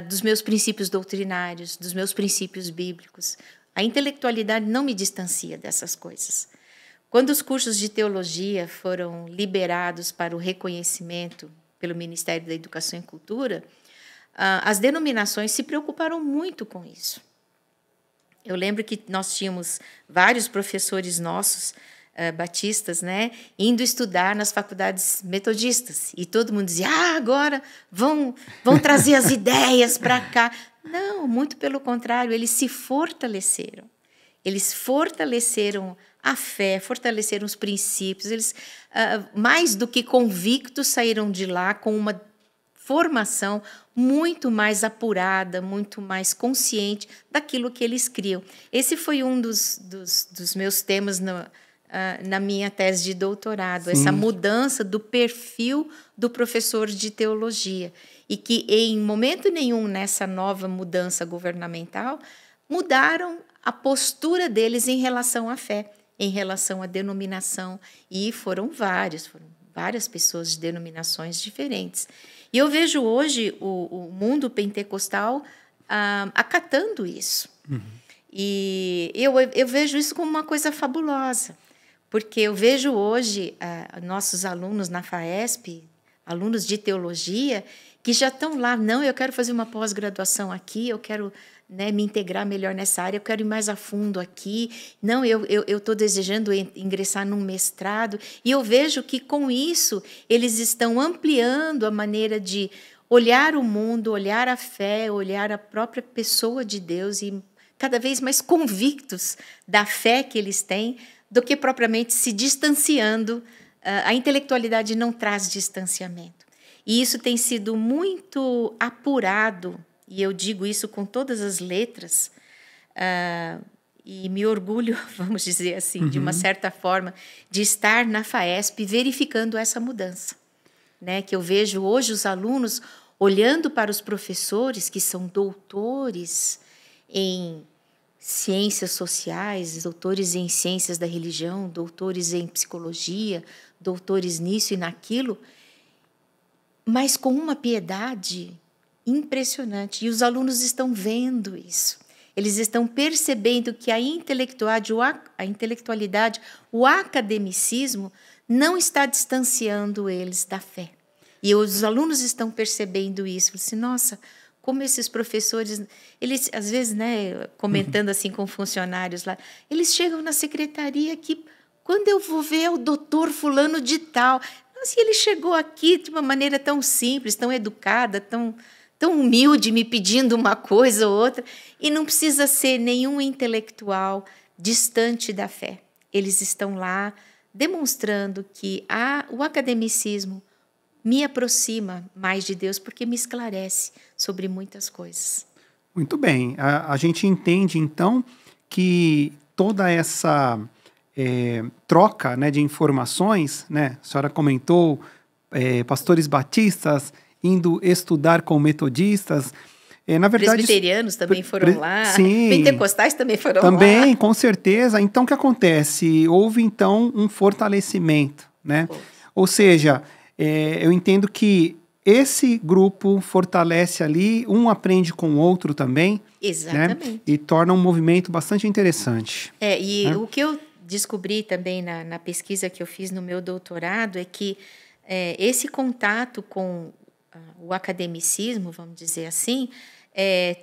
dos meus princípios doutrinários, dos meus princípios bíblicos. A intelectualidade não me distancia dessas coisas. Quando os cursos de teologia foram liberados para o reconhecimento pelo Ministério da Educação e Cultura, as denominações se preocuparam muito com isso. Eu lembro que nós tínhamos vários professores nossos, batistas, né, indo estudar nas faculdades metodistas. E todo mundo dizia, agora vão trazer as ideias para cá. Não, muito pelo contrário, eles se fortaleceram. Eles fortaleceram a fé, fortaleceram os princípios. Eles, mais do que convictos, saíram de lá com uma formação muito mais apurada, muito mais consciente daquilo que eles criam. Esse foi um dos meus temas na minha tese de doutorado, sim, essa mudança do perfil do professor de teologia. E que, em momento nenhum, nessa nova mudança governamental, mudaram a postura deles em relação à fé, em relação à denominação. E foram várias pessoas de denominações diferentes. E eu vejo hoje o mundo pentecostal acatando isso. Uhum. E eu vejo isso como uma coisa fabulosa, porque eu vejo hoje nossos alunos na FAESP, alunos de teologia, que já estão lá, não, eu quero fazer uma pós-graduação aqui, eu quero, né, me integrar melhor nessa área, eu quero ir mais a fundo aqui, não, eu estou desejando ingressar num mestrado, e eu vejo que com isso eles estão ampliando a maneira de olhar o mundo, olhar a fé, olhar a própria pessoa de Deus e cada vez mais convictos da fé que eles têm do que propriamente se distanciando. A intelectualidade não traz distanciamento. E isso tem sido muito apurado, e eu digo isso com todas as letras, e me orgulho, vamos dizer assim, de uma certa forma, de estar na FAESP verificando essa mudança. Né? Que eu vejo hoje os alunos olhando para os professores que são doutores em ciências sociais, doutores em ciências da religião, doutores em psicologia, doutores nisso e naquilo, mas com uma piedade impressionante. E os alunos estão vendo isso. Eles estão percebendo que a intelectualidade, o academicismo, não está distanciando eles da fé. E os alunos estão percebendo isso. Assim, nossa, como esses professores, eles às vezes, né, comentando assim com funcionários lá, eles chegam na secretaria que, quando eu vou ver, é o doutor fulano de tal. Assim, ele chegou aqui de uma maneira tão simples, tão educada, tão humilde, me pedindo uma coisa ou outra, e não precisa ser nenhum intelectual distante da fé. Eles estão lá demonstrando que o academicismo me aproxima mais de Deus, porque me esclarece sobre muitas coisas. Muito bem. A gente entende, então, que toda essa troca, né, de informações, né, a senhora comentou, pastores batistas indo estudar com metodistas, Na verdade, presbiterianos também foram lá, sim, pentecostais também foram lá. Também, com certeza. Então, o que acontece? Houve, então, um fortalecimento, né? Ou seja, eu entendo que esse grupo fortalece ali, um aprende com o outro também. Exatamente. Né? E torna um movimento bastante interessante. O que eu descobri também na pesquisa que eu fiz no meu doutorado é que esse contato com o academicismo, vamos dizer assim,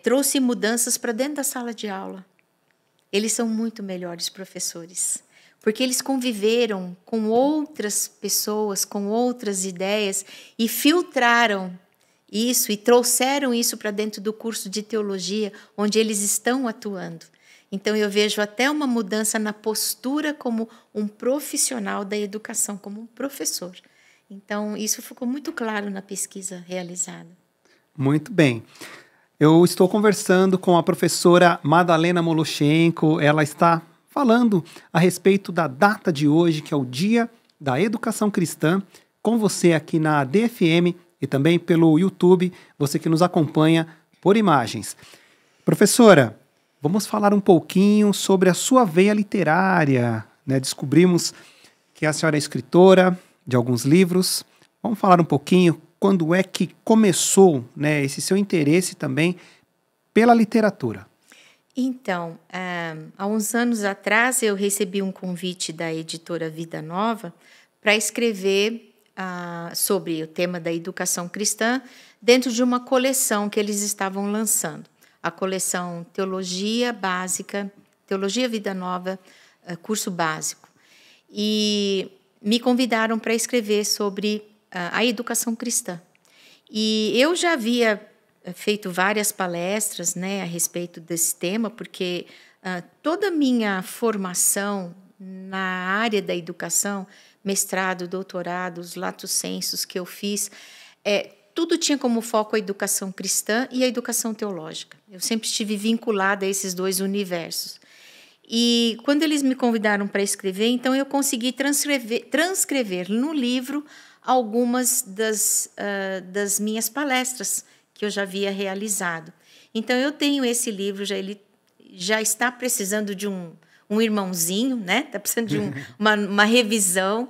trouxe mudanças para dentro da sala de aula. Eles são muito melhores professores, porque eles conviveram com outras pessoas, com outras ideias e filtraram isso e trouxeram isso para dentro do curso de teologia, onde eles estão atuando. Então, eu vejo até uma mudança na postura como um profissional da educação, como um professor. Então, isso ficou muito claro na pesquisa realizada. Muito bem. Eu estou conversando com a professora Madalena Moloshenko. Ela está falando a respeito da data de hoje, que é o Dia da Educação Cristã, com você aqui na ADFM e também pelo YouTube, você que nos acompanha por imagens. Professora, vamos falar um pouquinho sobre a sua veia literária, né? Descobrimos que a senhora é escritora de alguns livros. Vamos falar um pouquinho quando é que começou, né, esse seu interesse também pela literatura. Então, há uns anos atrás, eu recebi um convite da editora Vida Nova para escrever sobre o tema da educação cristã dentro de uma coleção que eles estavam lançando. A coleção Teologia Básica, Teologia Vida Nova, curso básico. E me convidaram para escrever sobre a educação cristã. E eu já havia feito várias palestras, né, a respeito desse tema, porque toda a minha formação na área da educação, mestrado, doutorado, os lato sensus que eu fiz, tudo tinha como foco a educação cristã e a educação teológica. Eu sempre estive vinculada a esses dois universos. E quando eles me convidaram para escrever, então eu consegui transcrever no livro algumas das minhas palestras que eu já havia realizado. Então, eu tenho esse livro, ele já está precisando de um irmãozinho, né? Está precisando de uma revisão,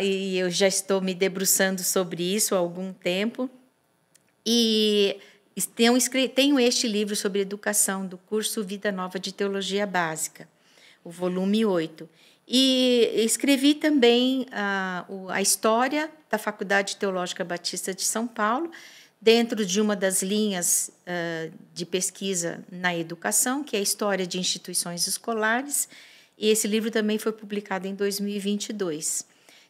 e eu já estou me debruçando sobre isso há algum tempo. E tenho este livro sobre educação do curso Vida Nova de Teologia Básica, o volume 8. E escrevi também a história da Faculdade Teológica Batista de São Paulo, dentro de uma das linhas de pesquisa na educação, que é a História de Instituições Escolares, e esse livro também foi publicado em 2022.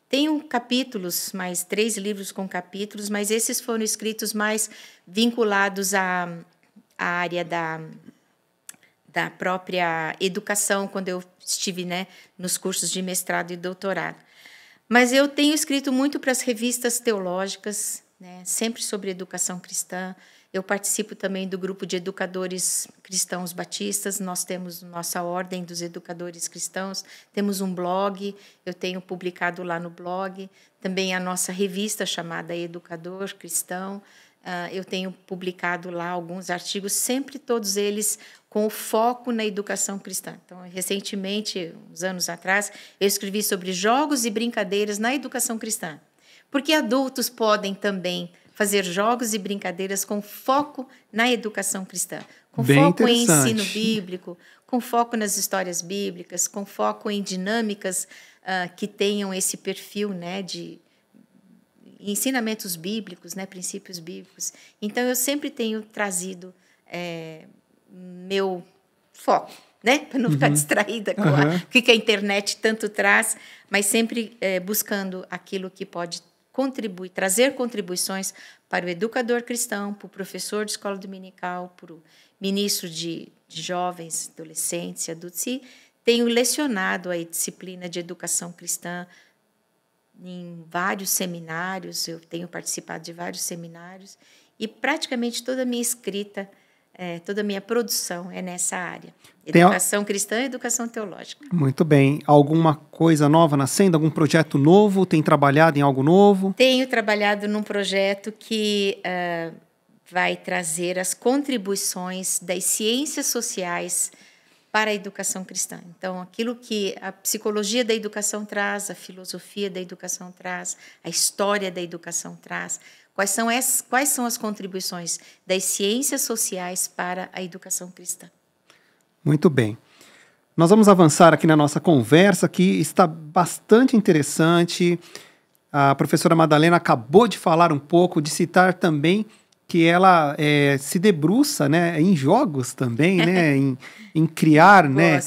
Tenho capítulos, mais 3 livros com capítulos, mas esses foram escritos mais vinculados à área da própria educação, quando eu estive, né, nos cursos de mestrado e doutorado. Mas eu tenho escrito muito para as revistas teológicas, né, sempre sobre educação cristã. Eu participo também do grupo de educadores cristãos batistas. Nós temos nossa ordem dos educadores cristãos, temos um blog, eu tenho publicado lá no blog, também a nossa revista chamada Educador Cristão. Eu tenho publicado lá alguns artigos, sempre todos eles com o foco na educação cristã. Então, recentemente, uns anos atrás, eu escrevi sobre jogos e brincadeiras na educação cristã, porque adultos podem também fazer jogos e brincadeiras com foco na educação cristã, com foco em ensino bíblico, com foco nas histórias bíblicas, com foco em dinâmicas que tenham esse perfil, né, de ensinamentos bíblicos, né, princípios bíblicos. Então, eu sempre tenho trazido meu foco, né, para não ficar distraída com o que a internet tanto traz, mas sempre buscando aquilo que pode contribuir, trazer contribuições para o educador cristão, para o professor de escola dominical, para o ministro de jovens, adolescentes e adultos. E tenho lecionado a disciplina de educação cristã em vários seminários, eu tenho participado de vários seminários, e praticamente toda a minha escrita, toda a minha produção é nessa área. Educação cristã e educação teológica. Muito bem. Alguma coisa nova nascendo? Algum projeto novo? Tem trabalhado em algo novo? Tenho trabalhado num projeto que vai trazer as contribuições das ciências sociais para a educação cristã. Então, aquilo que a psicologia da educação traz, a filosofia da educação traz, a história da educação traz, quais são as contribuições das ciências sociais para a educação cristã. Muito bem. Nós vamos avançar aqui na nossa conversa, que está bastante interessante. A professora Madalena acabou de falar um pouco, de citar também que ela se debruça, né, em jogos também, né, em criar, né,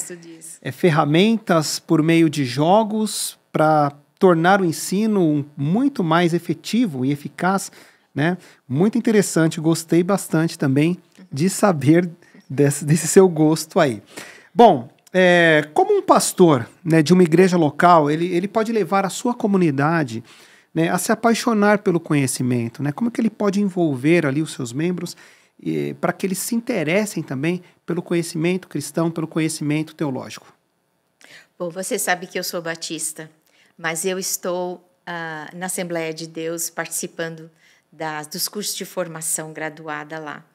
ferramentas por meio de jogos para tornar o ensino muito mais efetivo e eficaz, né? Muito interessante, gostei bastante também de saber desse seu gosto aí. Bom, como um pastor, né, de uma igreja local, ele pode levar a sua comunidade, né, a se apaixonar pelo conhecimento, né? Como que ele pode envolver ali os seus membros para que eles se interessem também pelo conhecimento cristão, pelo conhecimento teológico? Bom, você sabe que eu sou batista, mas eu estou na Assembleia de Deus participando dos cursos de formação graduada lá.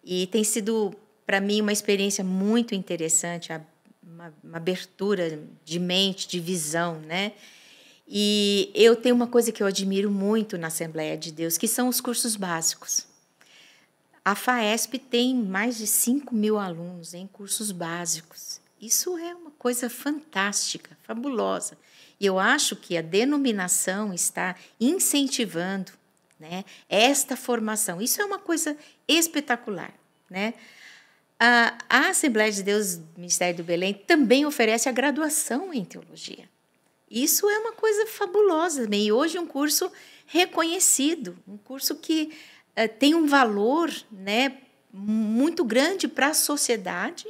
E tem sido, para mim, uma experiência muito interessante, uma abertura de mente, de visão, né? E eu tenho uma coisa que eu admiro muito na Assembleia de Deus, que são os cursos básicos. A FAESP tem mais de 5.000 alunos em cursos básicos. Isso é uma coisa fantástica, fabulosa. E eu acho que a denominação está incentivando, né, esta formação. Isso é uma coisa espetacular, né? A Assembleia de Deus, Ministério do Belém, também oferece a graduação em teologia. Isso é uma coisa fabulosa, né? E hoje um curso reconhecido, um curso que tem um valor, né, muito grande para a sociedade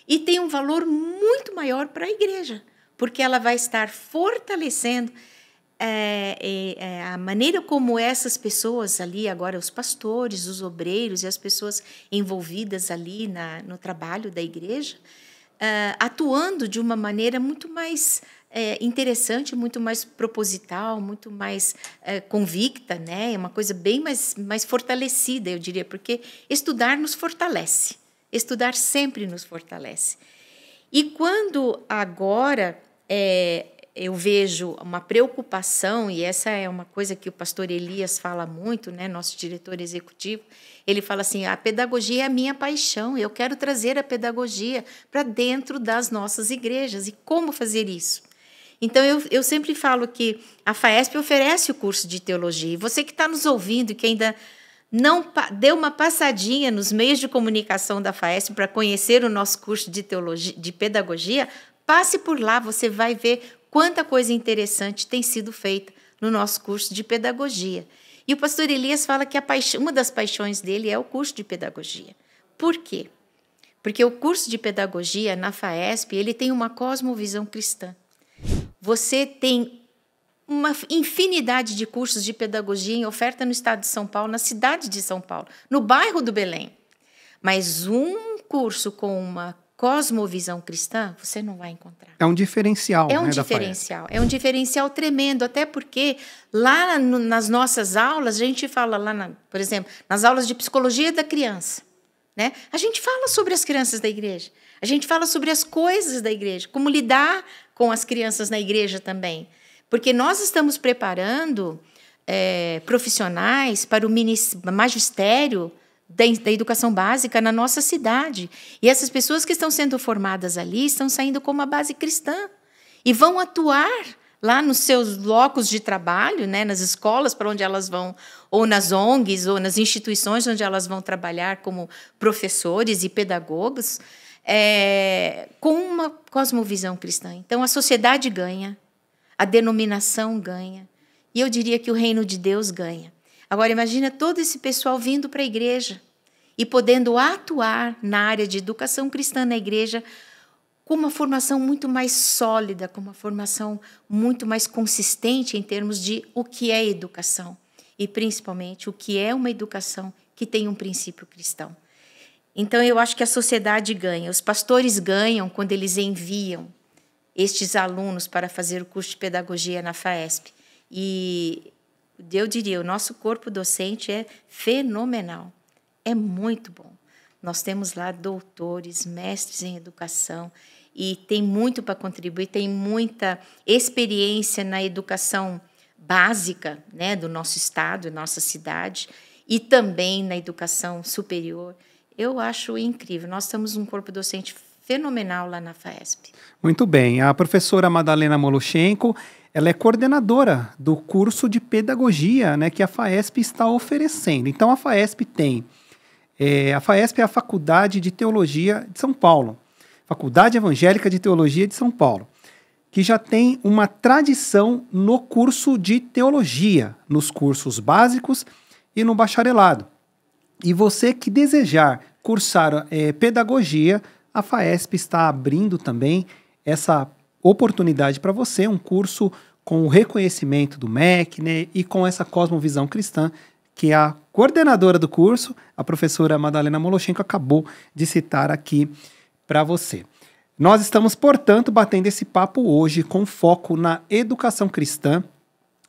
e tem um valor muito maior para a igreja, porque ela vai estar fortalecendo a maneira como essas pessoas ali, agora os pastores, os obreiros e as pessoas envolvidas ali no trabalho da igreja, atuando de uma maneira muito mais interessante, muito mais proposital, muito mais convicta, né? É uma coisa bem mais fortalecida, eu diria, porque estudar nos fortalece, estudar sempre nos fortalece. E quando agora eu vejo uma preocupação, e essa é uma coisa que o pastor Elias fala muito, né, nosso diretor executivo, ele fala assim, a pedagogia é a minha paixão, eu quero trazer a pedagogia para dentro das nossas igrejas. E como fazer isso? Então, eu sempre falo que a FAESP oferece o curso de teologia, e você que está nos ouvindo e que ainda não deu uma passadinha nos meios de comunicação da FAESP para conhecer o nosso curso de teologia, de pedagogia, passe por lá, você vai ver quanta coisa interessante tem sido feita no nosso curso de pedagogia. E o pastor Elias fala que uma das paixões dele é o curso de pedagogia. Por quê? Porque o curso de pedagogia na FAESP, ele tem uma cosmovisão cristã. Você tem uma infinidade de cursos de pedagogia em oferta no estado de São Paulo, na cidade de São Paulo, no bairro do Belém. Mas um curso com uma cosmovisão cristã, você não vai encontrar. É um diferencial, É um né, diferencial, é um diferencial tremendo, até porque lá nas nossas aulas, a gente fala lá, por exemplo, nas aulas de psicologia da criança, né? A gente fala sobre as crianças da igreja, a gente fala sobre as coisas da igreja, como lidar com as crianças na igreja também, porque nós estamos preparando profissionais para o magistério da educação básica na nossa cidade. E essas pessoas que estão sendo formadas ali estão saindo com uma base cristã e vão atuar lá nos seus locos de trabalho, né, nas escolas para onde elas vão, ou nas ONGs, ou nas instituições onde elas vão trabalhar como professores e pedagogos, com uma cosmovisão cristã. Então, a sociedade ganha, a denominação ganha, e eu diria que o reino de Deus ganha. Agora, imagina todo esse pessoal vindo para a igreja e podendo atuar na área de educação cristã na igreja com uma formação muito mais sólida, com uma formação muito mais consistente em termos de o que é educação e, principalmente, o que é uma educação que tem um princípio cristão. Então, eu acho que a sociedade ganha, os pastores ganham quando eles enviam estes alunos para fazer o curso de pedagogia na FAESP. E eu diria, o nosso corpo docente é fenomenal. é muito bom. Nós temos lá doutores, mestres em educação, e tem muito para contribuir, tem muita experiência na educação básica, né, do nosso estado, nossa cidade, e também na educação superior. Eu acho incrível. Nós temos um corpo docente fenomenal lá na FAESP. Muito bem. A professora Madalena Moloshenko, ela é coordenadora do curso de pedagogia, né, que a FAESP está oferecendo. Então, a FAESP tem... a FAESP é a Faculdade de Teologia de São Paulo. Faculdade Evangélica de Teologia de São Paulo, que já tem uma tradição no curso de teologia, nos cursos básicos e no bacharelado. E você que desejar cursar pedagogia, a FAESP está abrindo também essa oportunidade para você, um curso com o reconhecimento do MEC, né, e com essa cosmovisão cristã, que a coordenadora do curso, a professora Madalena Moloshenko, acabou de citar aqui para você. Nós estamos, portanto, batendo esse papo hoje com foco na educação cristã,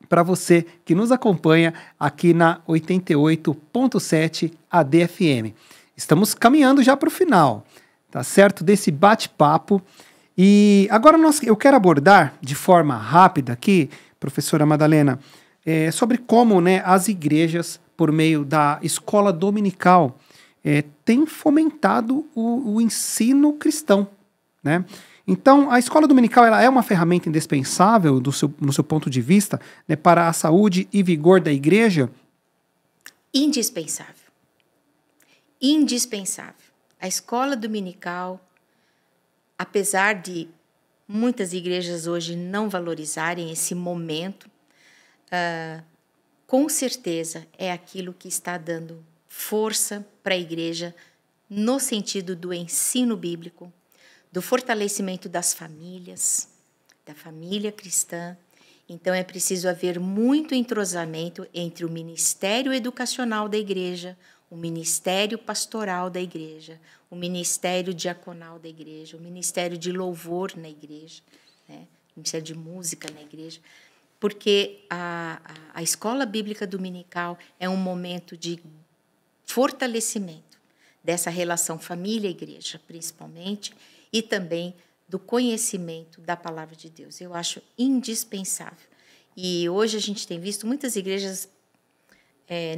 para você que nos acompanha aqui na 88.7 ADFM. Estamos caminhando já para o final, tá certo? Desse bate-papo. E agora eu quero abordar de forma rápida aqui, professora Madalena, sobre como, né, as igrejas, por meio da escola dominical, têm fomentado o ensino cristão, né? Então, a escola dominical ela é uma ferramenta indispensável no seu ponto de vista, né, para a saúde e vigor da igreja? Indispensável. Indispensável. A escola dominical, apesar de muitas igrejas hoje não valorizarem esse momento, com certeza é aquilo que está dando força para a igreja no sentido do ensino bíblico, do fortalecimento das famílias, da família cristã. Então, é preciso haver muito entrosamento entre o ministério educacional da igreja, o ministério pastoral da igreja, o ministério diaconal da igreja, o ministério de louvor na igreja, né? O ministério de música na igreja, porque a escola bíblica dominical é um momento de fortalecimento dessa relação família-igreja, principalmente, e também do conhecimento da palavra de Deus. Eu acho indispensável. E hoje a gente tem visto muitas igrejas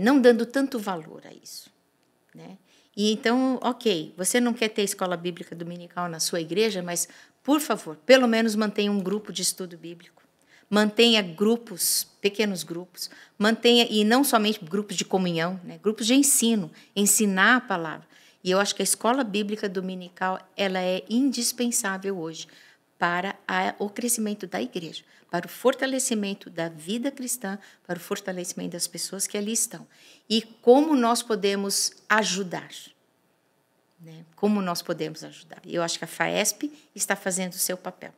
não dando tanto valor a isso, né? E então, ok, você não quer ter escola bíblica dominical na sua igreja, mas, por favor, pelo menos mantenha um grupo de estudo bíblico. Mantenha grupos, pequenos grupos, mantenha, e não somente grupos de comunhão, né? Grupos de ensino, ensinar a palavra. E eu acho que a escola bíblica dominical ela é indispensável hoje para o crescimento da igreja, para o fortalecimento da vida cristã, para o fortalecimento das pessoas que ali estão. E como nós podemos ajudar, né? Como nós podemos ajudar? Eu acho que a FAESP está fazendo o seu papel,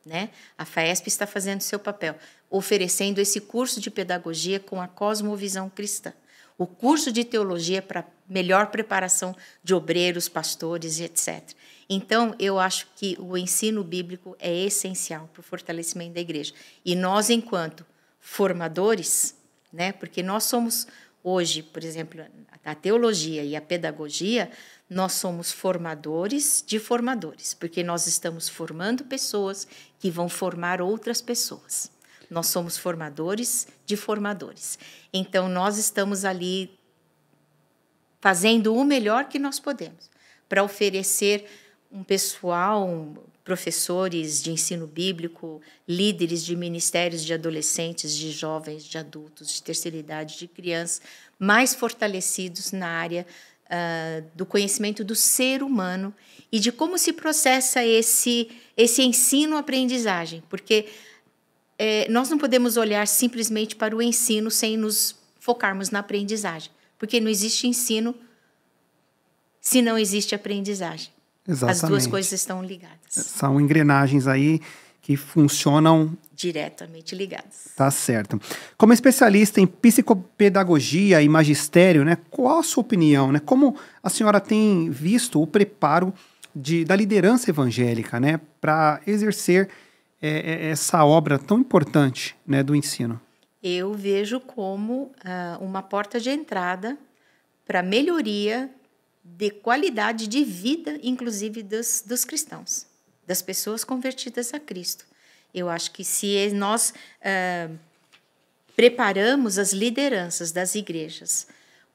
né? A FAESP está fazendo o seu papel, oferecendo esse curso de pedagogia com a cosmovisão cristã. O curso de teologia para melhor preparação de obreiros, pastores e etc. Então, eu acho que o ensino bíblico é essencial para o fortalecimento da igreja. E nós, enquanto formadores, né, porque nós somos hoje, por exemplo, a teologia e a pedagogia, nós somos formadores de formadores, porque nós estamos formando pessoas que vão formar outras pessoas. Nós somos formadores de formadores. Então, nós estamos ali fazendo o melhor que nós podemos para oferecer um pessoal, professores de ensino bíblico, líderes de ministérios de adolescentes, de jovens, de adultos, de terceira idade, de crianças, mais fortalecidos na área do conhecimento do ser humano e de como se processa esse ensino-aprendizagem, porque nós não podemos olhar simplesmente para o ensino sem nos focarmos na aprendizagem, porque não existe ensino se não existe aprendizagem. Exatamente. As duas coisas estão ligadas. São engrenagens aí que funcionam diretamente ligadas. Tá certo. Como especialista em psicopedagogia e magistério, né, qual a sua opinião, né? Como a senhora tem visto o preparo da liderança evangélica, né, para exercer essa obra tão importante, né, do ensino? Eu vejo como uma porta de entrada para a melhoria de qualidade de vida, inclusive dos cristãos, das pessoas convertidas a Cristo. Eu acho que se nós preparamos as lideranças das igrejas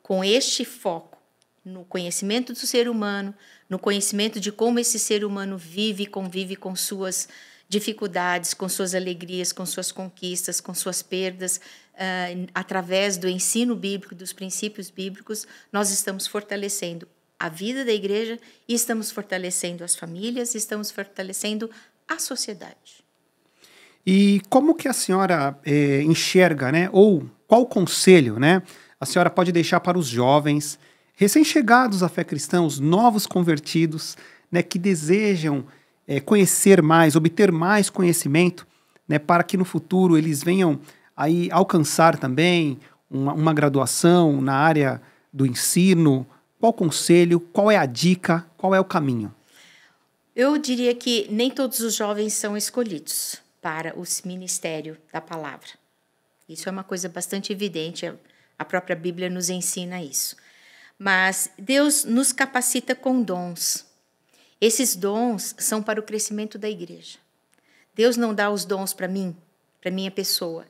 com este foco no conhecimento do ser humano, no conhecimento de como esse ser humano vive e convive com suas dificuldades, com suas alegrias, com suas conquistas, com suas perdas, através do ensino bíblico, dos princípios bíblicos, nós estamos fortalecendo a vida da igreja e estamos fortalecendo as famílias, estamos fortalecendo a sociedade. E como que a senhora enxerga, né? Ou qual conselho, né, a senhora pode deixar para os jovens recém-chegados à fé cristã, os novos convertidos, né, que desejam conhecer mais, obter mais conhecimento, né, para que no futuro eles venham aí alcançar também uma graduação na área do ensino? Qual conselho, qual é a dica, qual é o caminho? Eu diria que nem todos os jovens são escolhidos para o ministério da palavra. Isso é uma coisa bastante evidente, a própria Bíblia nos ensina isso. Mas Deus nos capacita com dons. Esses dons são para o crescimento da igreja. Deus não dá os dons para mim, para minha pessoa.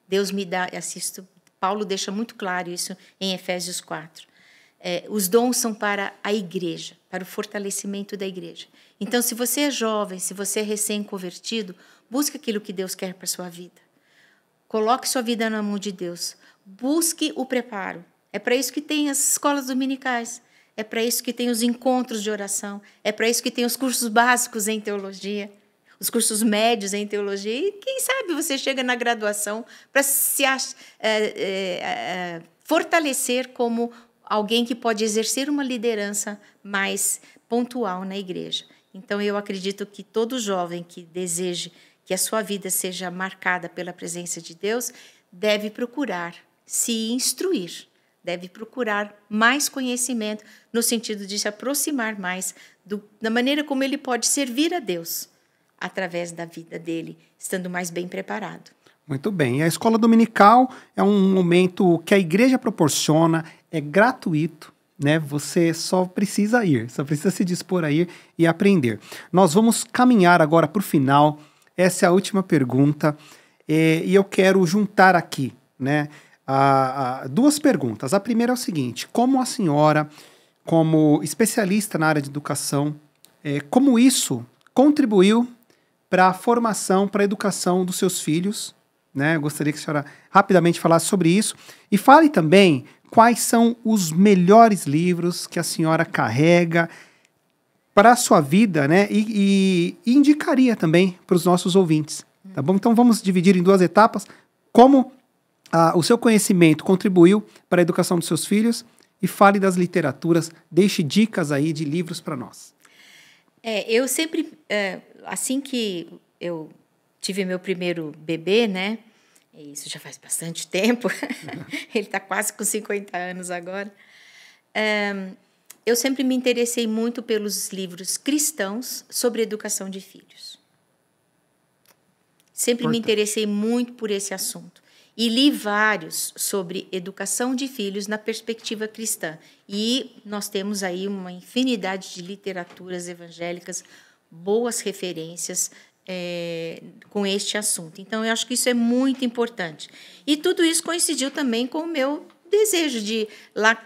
Deus me dá, assisto, Paulo deixa muito claro isso em Efésios 4. Os dons são para a igreja, para o fortalecimento da igreja. Então, se você é jovem, se você é recém-convertido, busque aquilo que Deus quer para a sua vida. Coloque sua vida na mão de Deus. Busque o preparo. É para isso que tem as escolas dominicais. É para isso que tem os encontros de oração. É para isso que tem os cursos básicos em teologia, os cursos médios em teologia. E quem sabe você chega na graduação para se fortalecer como alguém que pode exercer uma liderança mais pontual na igreja. Então, eu acredito que todo jovem que deseje que a sua vida seja marcada pela presença de Deus deve procurar se instruir, deve procurar mais conhecimento no sentido de se aproximar mais da maneira como ele pode servir a Deus através da vida dele, estando mais bem preparado. Muito bem. A escola dominical é um momento que a igreja proporciona, é gratuito, né? Você só precisa ir, só precisa se dispor a ir e aprender. Nós vamos caminhar agora para o final. Essa é a última pergunta. E eu quero juntar aqui, né, duas perguntas. A primeira é o seguinte: como a senhora, como especialista na área de educação, como isso contribuiu para a formação, para a educação dos seus filhos, né? Eu gostaria que a senhora rapidamente falasse sobre isso. E fale também quais são os melhores livros que a senhora carrega para a sua vida, né? E indicaria também para os nossos ouvintes, tá bom? Então vamos dividir em duas etapas. Como o seu conhecimento contribuiu para a educação dos seus filhos, e fale das literaturas, deixe dicas aí de livros para nós. Eu sempre, assim que eu tive meu primeiro bebê, né? Isso já faz bastante tempo, ele está quase com 50 anos agora. Eu sempre me interessei muito pelos livros cristãos sobre educação de filhos. Sempre me interessei muito por esse assunto. E li vários sobre educação de filhos na perspectiva cristã. E nós temos aí uma infinidade de literaturas evangélicas, boas referências com este assunto. Então, eu acho que isso é muito importante. E tudo isso coincidiu também com o meu desejo de, lá,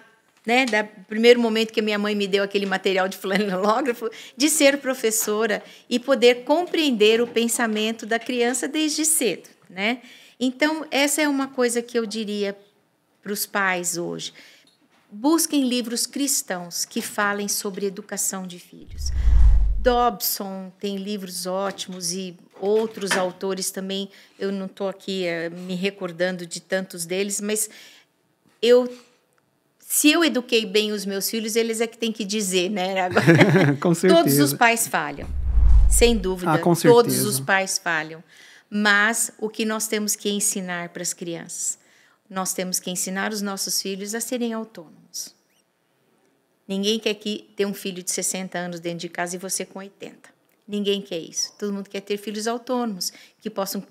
né, do primeiro momento que minha mãe me deu aquele material de flanelógrafo, de ser professora e poder compreender o pensamento da criança desde cedo, né? Então, essa é uma coisa que eu diria para os pais hoje. Busquem livros cristãos que falem sobre educação de filhos. Dobson tem livros ótimos e outros autores também. Eu não estou aqui me recordando de tantos deles, mas se eu eduquei bem os meus filhos, eles é que têm que dizer, né? Agora, com certeza. Todos os pais falham, sem dúvida. Com todos certeza. Os pais falham. Mas o que nós temos que ensinar para as crianças? Nós temos que ensinar os nossos filhos a serem autônomos. Ninguém quer ter um filho de 60 anos dentro de casa e você com 80. Ninguém quer isso. Todo mundo quer ter filhos autônomos, que possam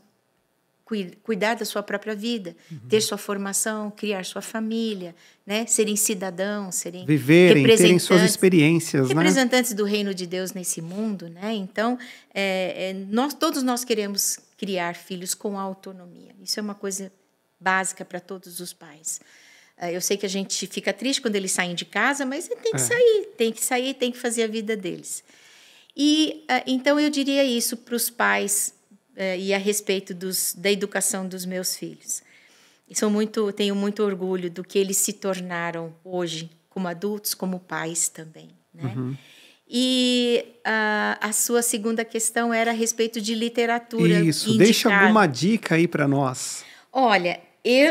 cuidar da sua própria vida, ter sua formação, criar sua família, né? Serem cidadãos, serem viverem, terem suas experiências, representantes do reino de Deus nesse mundo, né? Então, todos nós queremos criar filhos com autonomia. Isso é uma coisa básica para todos os pais. Eu sei que a gente fica triste quando eles saem de casa, mas tem que sair, tem que fazer a vida deles. E então eu diria isso para os pais e a respeito da educação dos meus filhos. Tenho muito orgulho do que eles se tornaram hoje, como adultos, como pais também, né? Uhum. E a sua segunda questão era a respeito de literatura. Isso, deixa alguma dica aí para nós. Olha,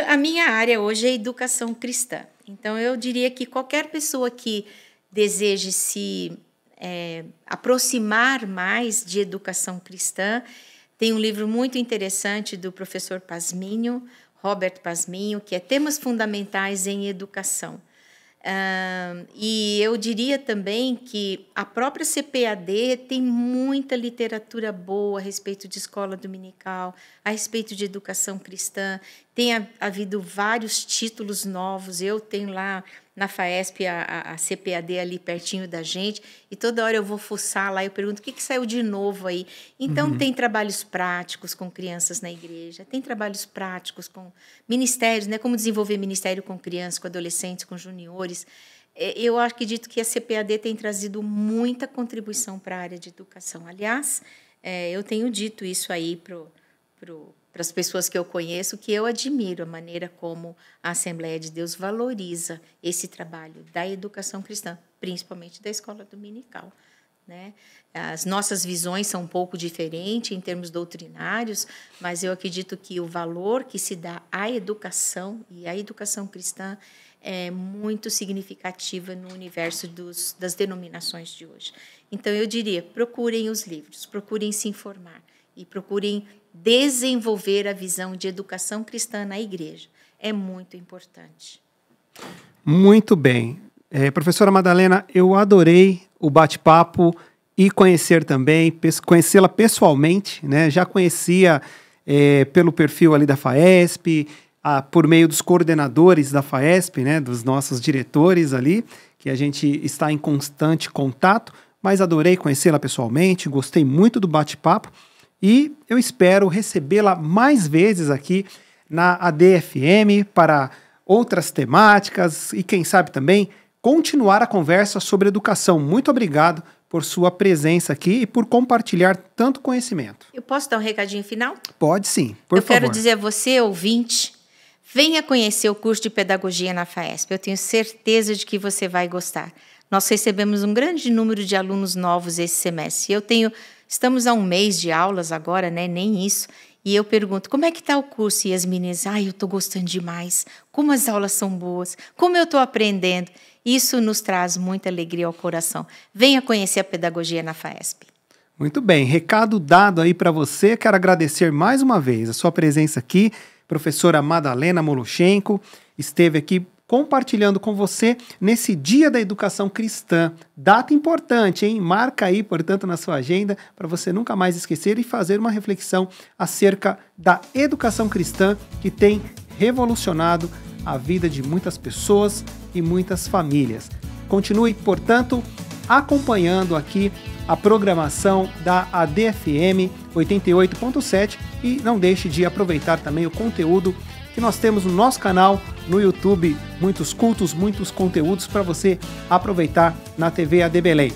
a minha área hoje é educação cristã. Então, eu diria que qualquer pessoa que deseje se aproximar mais de educação cristã, tem um livro muito interessante do professor Pasminho, Robert Pasminho, que é Temas Fundamentais em Educação. E eu diria também que a própria CPAD tem muita literatura boa a respeito de escola dominical, a respeito de educação cristã. Tem havido vários títulos novos. Eu tenho lá na FAESP a CPAD ali pertinho da gente, e toda hora eu vou fuçar lá, eu pergunto o que saiu de novo aí. Então, tem trabalhos práticos com crianças na igreja, tem trabalhos práticos com ministérios, né, como desenvolver ministério com crianças, com adolescentes, com juniores. Eu acredito que a CPAD tem trazido muita contribuição para a área de educação. Aliás, eu tenho dito isso aí para as pessoas que eu conheço, que eu admiro a maneira como a Assembleia de Deus valoriza esse trabalho da educação cristã, principalmente da escola dominical, né? As nossas visões são um pouco diferentes em termos doutrinários, mas eu acredito que o valor que se dá à educação e à educação cristã é muito significativa no universo das denominações de hoje. Então, eu diria, procurem os livros, procurem se informar e procurem desenvolver a visão de educação cristã na igreja. É muito importante. Muito bem. Professora Madalena, eu adorei o bate-papo e conhecê-la pessoalmente, né? Já conhecia pelo perfil ali da FAESP, por meio dos coordenadores da FAESP, né? Dos nossos diretores ali, que a gente está em constante contato, mas adorei conhecê-la pessoalmente, gostei muito do bate-papo. E eu espero recebê-la mais vezes aqui na ADFM para outras temáticas e, quem sabe, também continuar a conversa sobre educação. Muito obrigado por sua presença aqui e por compartilhar tanto conhecimento. Eu posso dar um recadinho final? Pode sim, por favor. Eu quero dizer a você, ouvinte, venha conhecer o curso de pedagogia na FAESP. Eu tenho certeza de que você vai gostar. Nós recebemos um grande número de alunos novos esse semestre. Estamos há um mês de aulas agora, né? Nem isso. E eu pergunto, como é que está o curso? E as meninas, eu estou gostando demais. Como as aulas são boas. Como eu estou aprendendo. Isso nos traz muita alegria ao coração. Venha conhecer a pedagogia na FAESP. Muito bem. Recado dado aí para você. Quero agradecer mais uma vez a sua presença aqui. Professora Madalena Moloshenko esteve aqui compartilhando com você nesse Dia da Educação Cristã. Data importante, hein? Marca aí, portanto, na sua agenda para você nunca mais esquecer e fazer uma reflexão acerca da educação cristã que tem revolucionado a vida de muitas pessoas e muitas famílias. Continue, portanto, acompanhando aqui a programação da ADFM 88.7 e não deixe de aproveitar também o conteúdo que nós temos no nosso canal no YouTube, muitos cultos, muitos conteúdos para você aproveitar na TV AD Belém.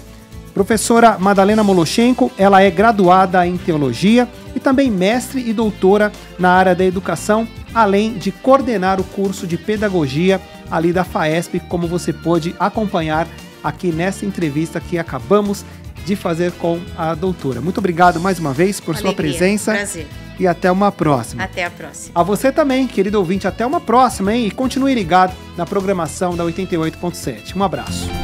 Professora Madalena Moloshenko, ela é graduada em Teologia e também mestre e doutora na área da educação, além de coordenar o curso de Pedagogia ali da FAESP, como você pôde acompanhar aqui nessa entrevista que acabamos de fazer com a doutora. Muito obrigado mais uma vez por sua presença. Prazer. E até uma próxima. Até a próxima. A você também, querido ouvinte, até uma próxima, hein? E continue ligado na programação da 88.7. Um abraço.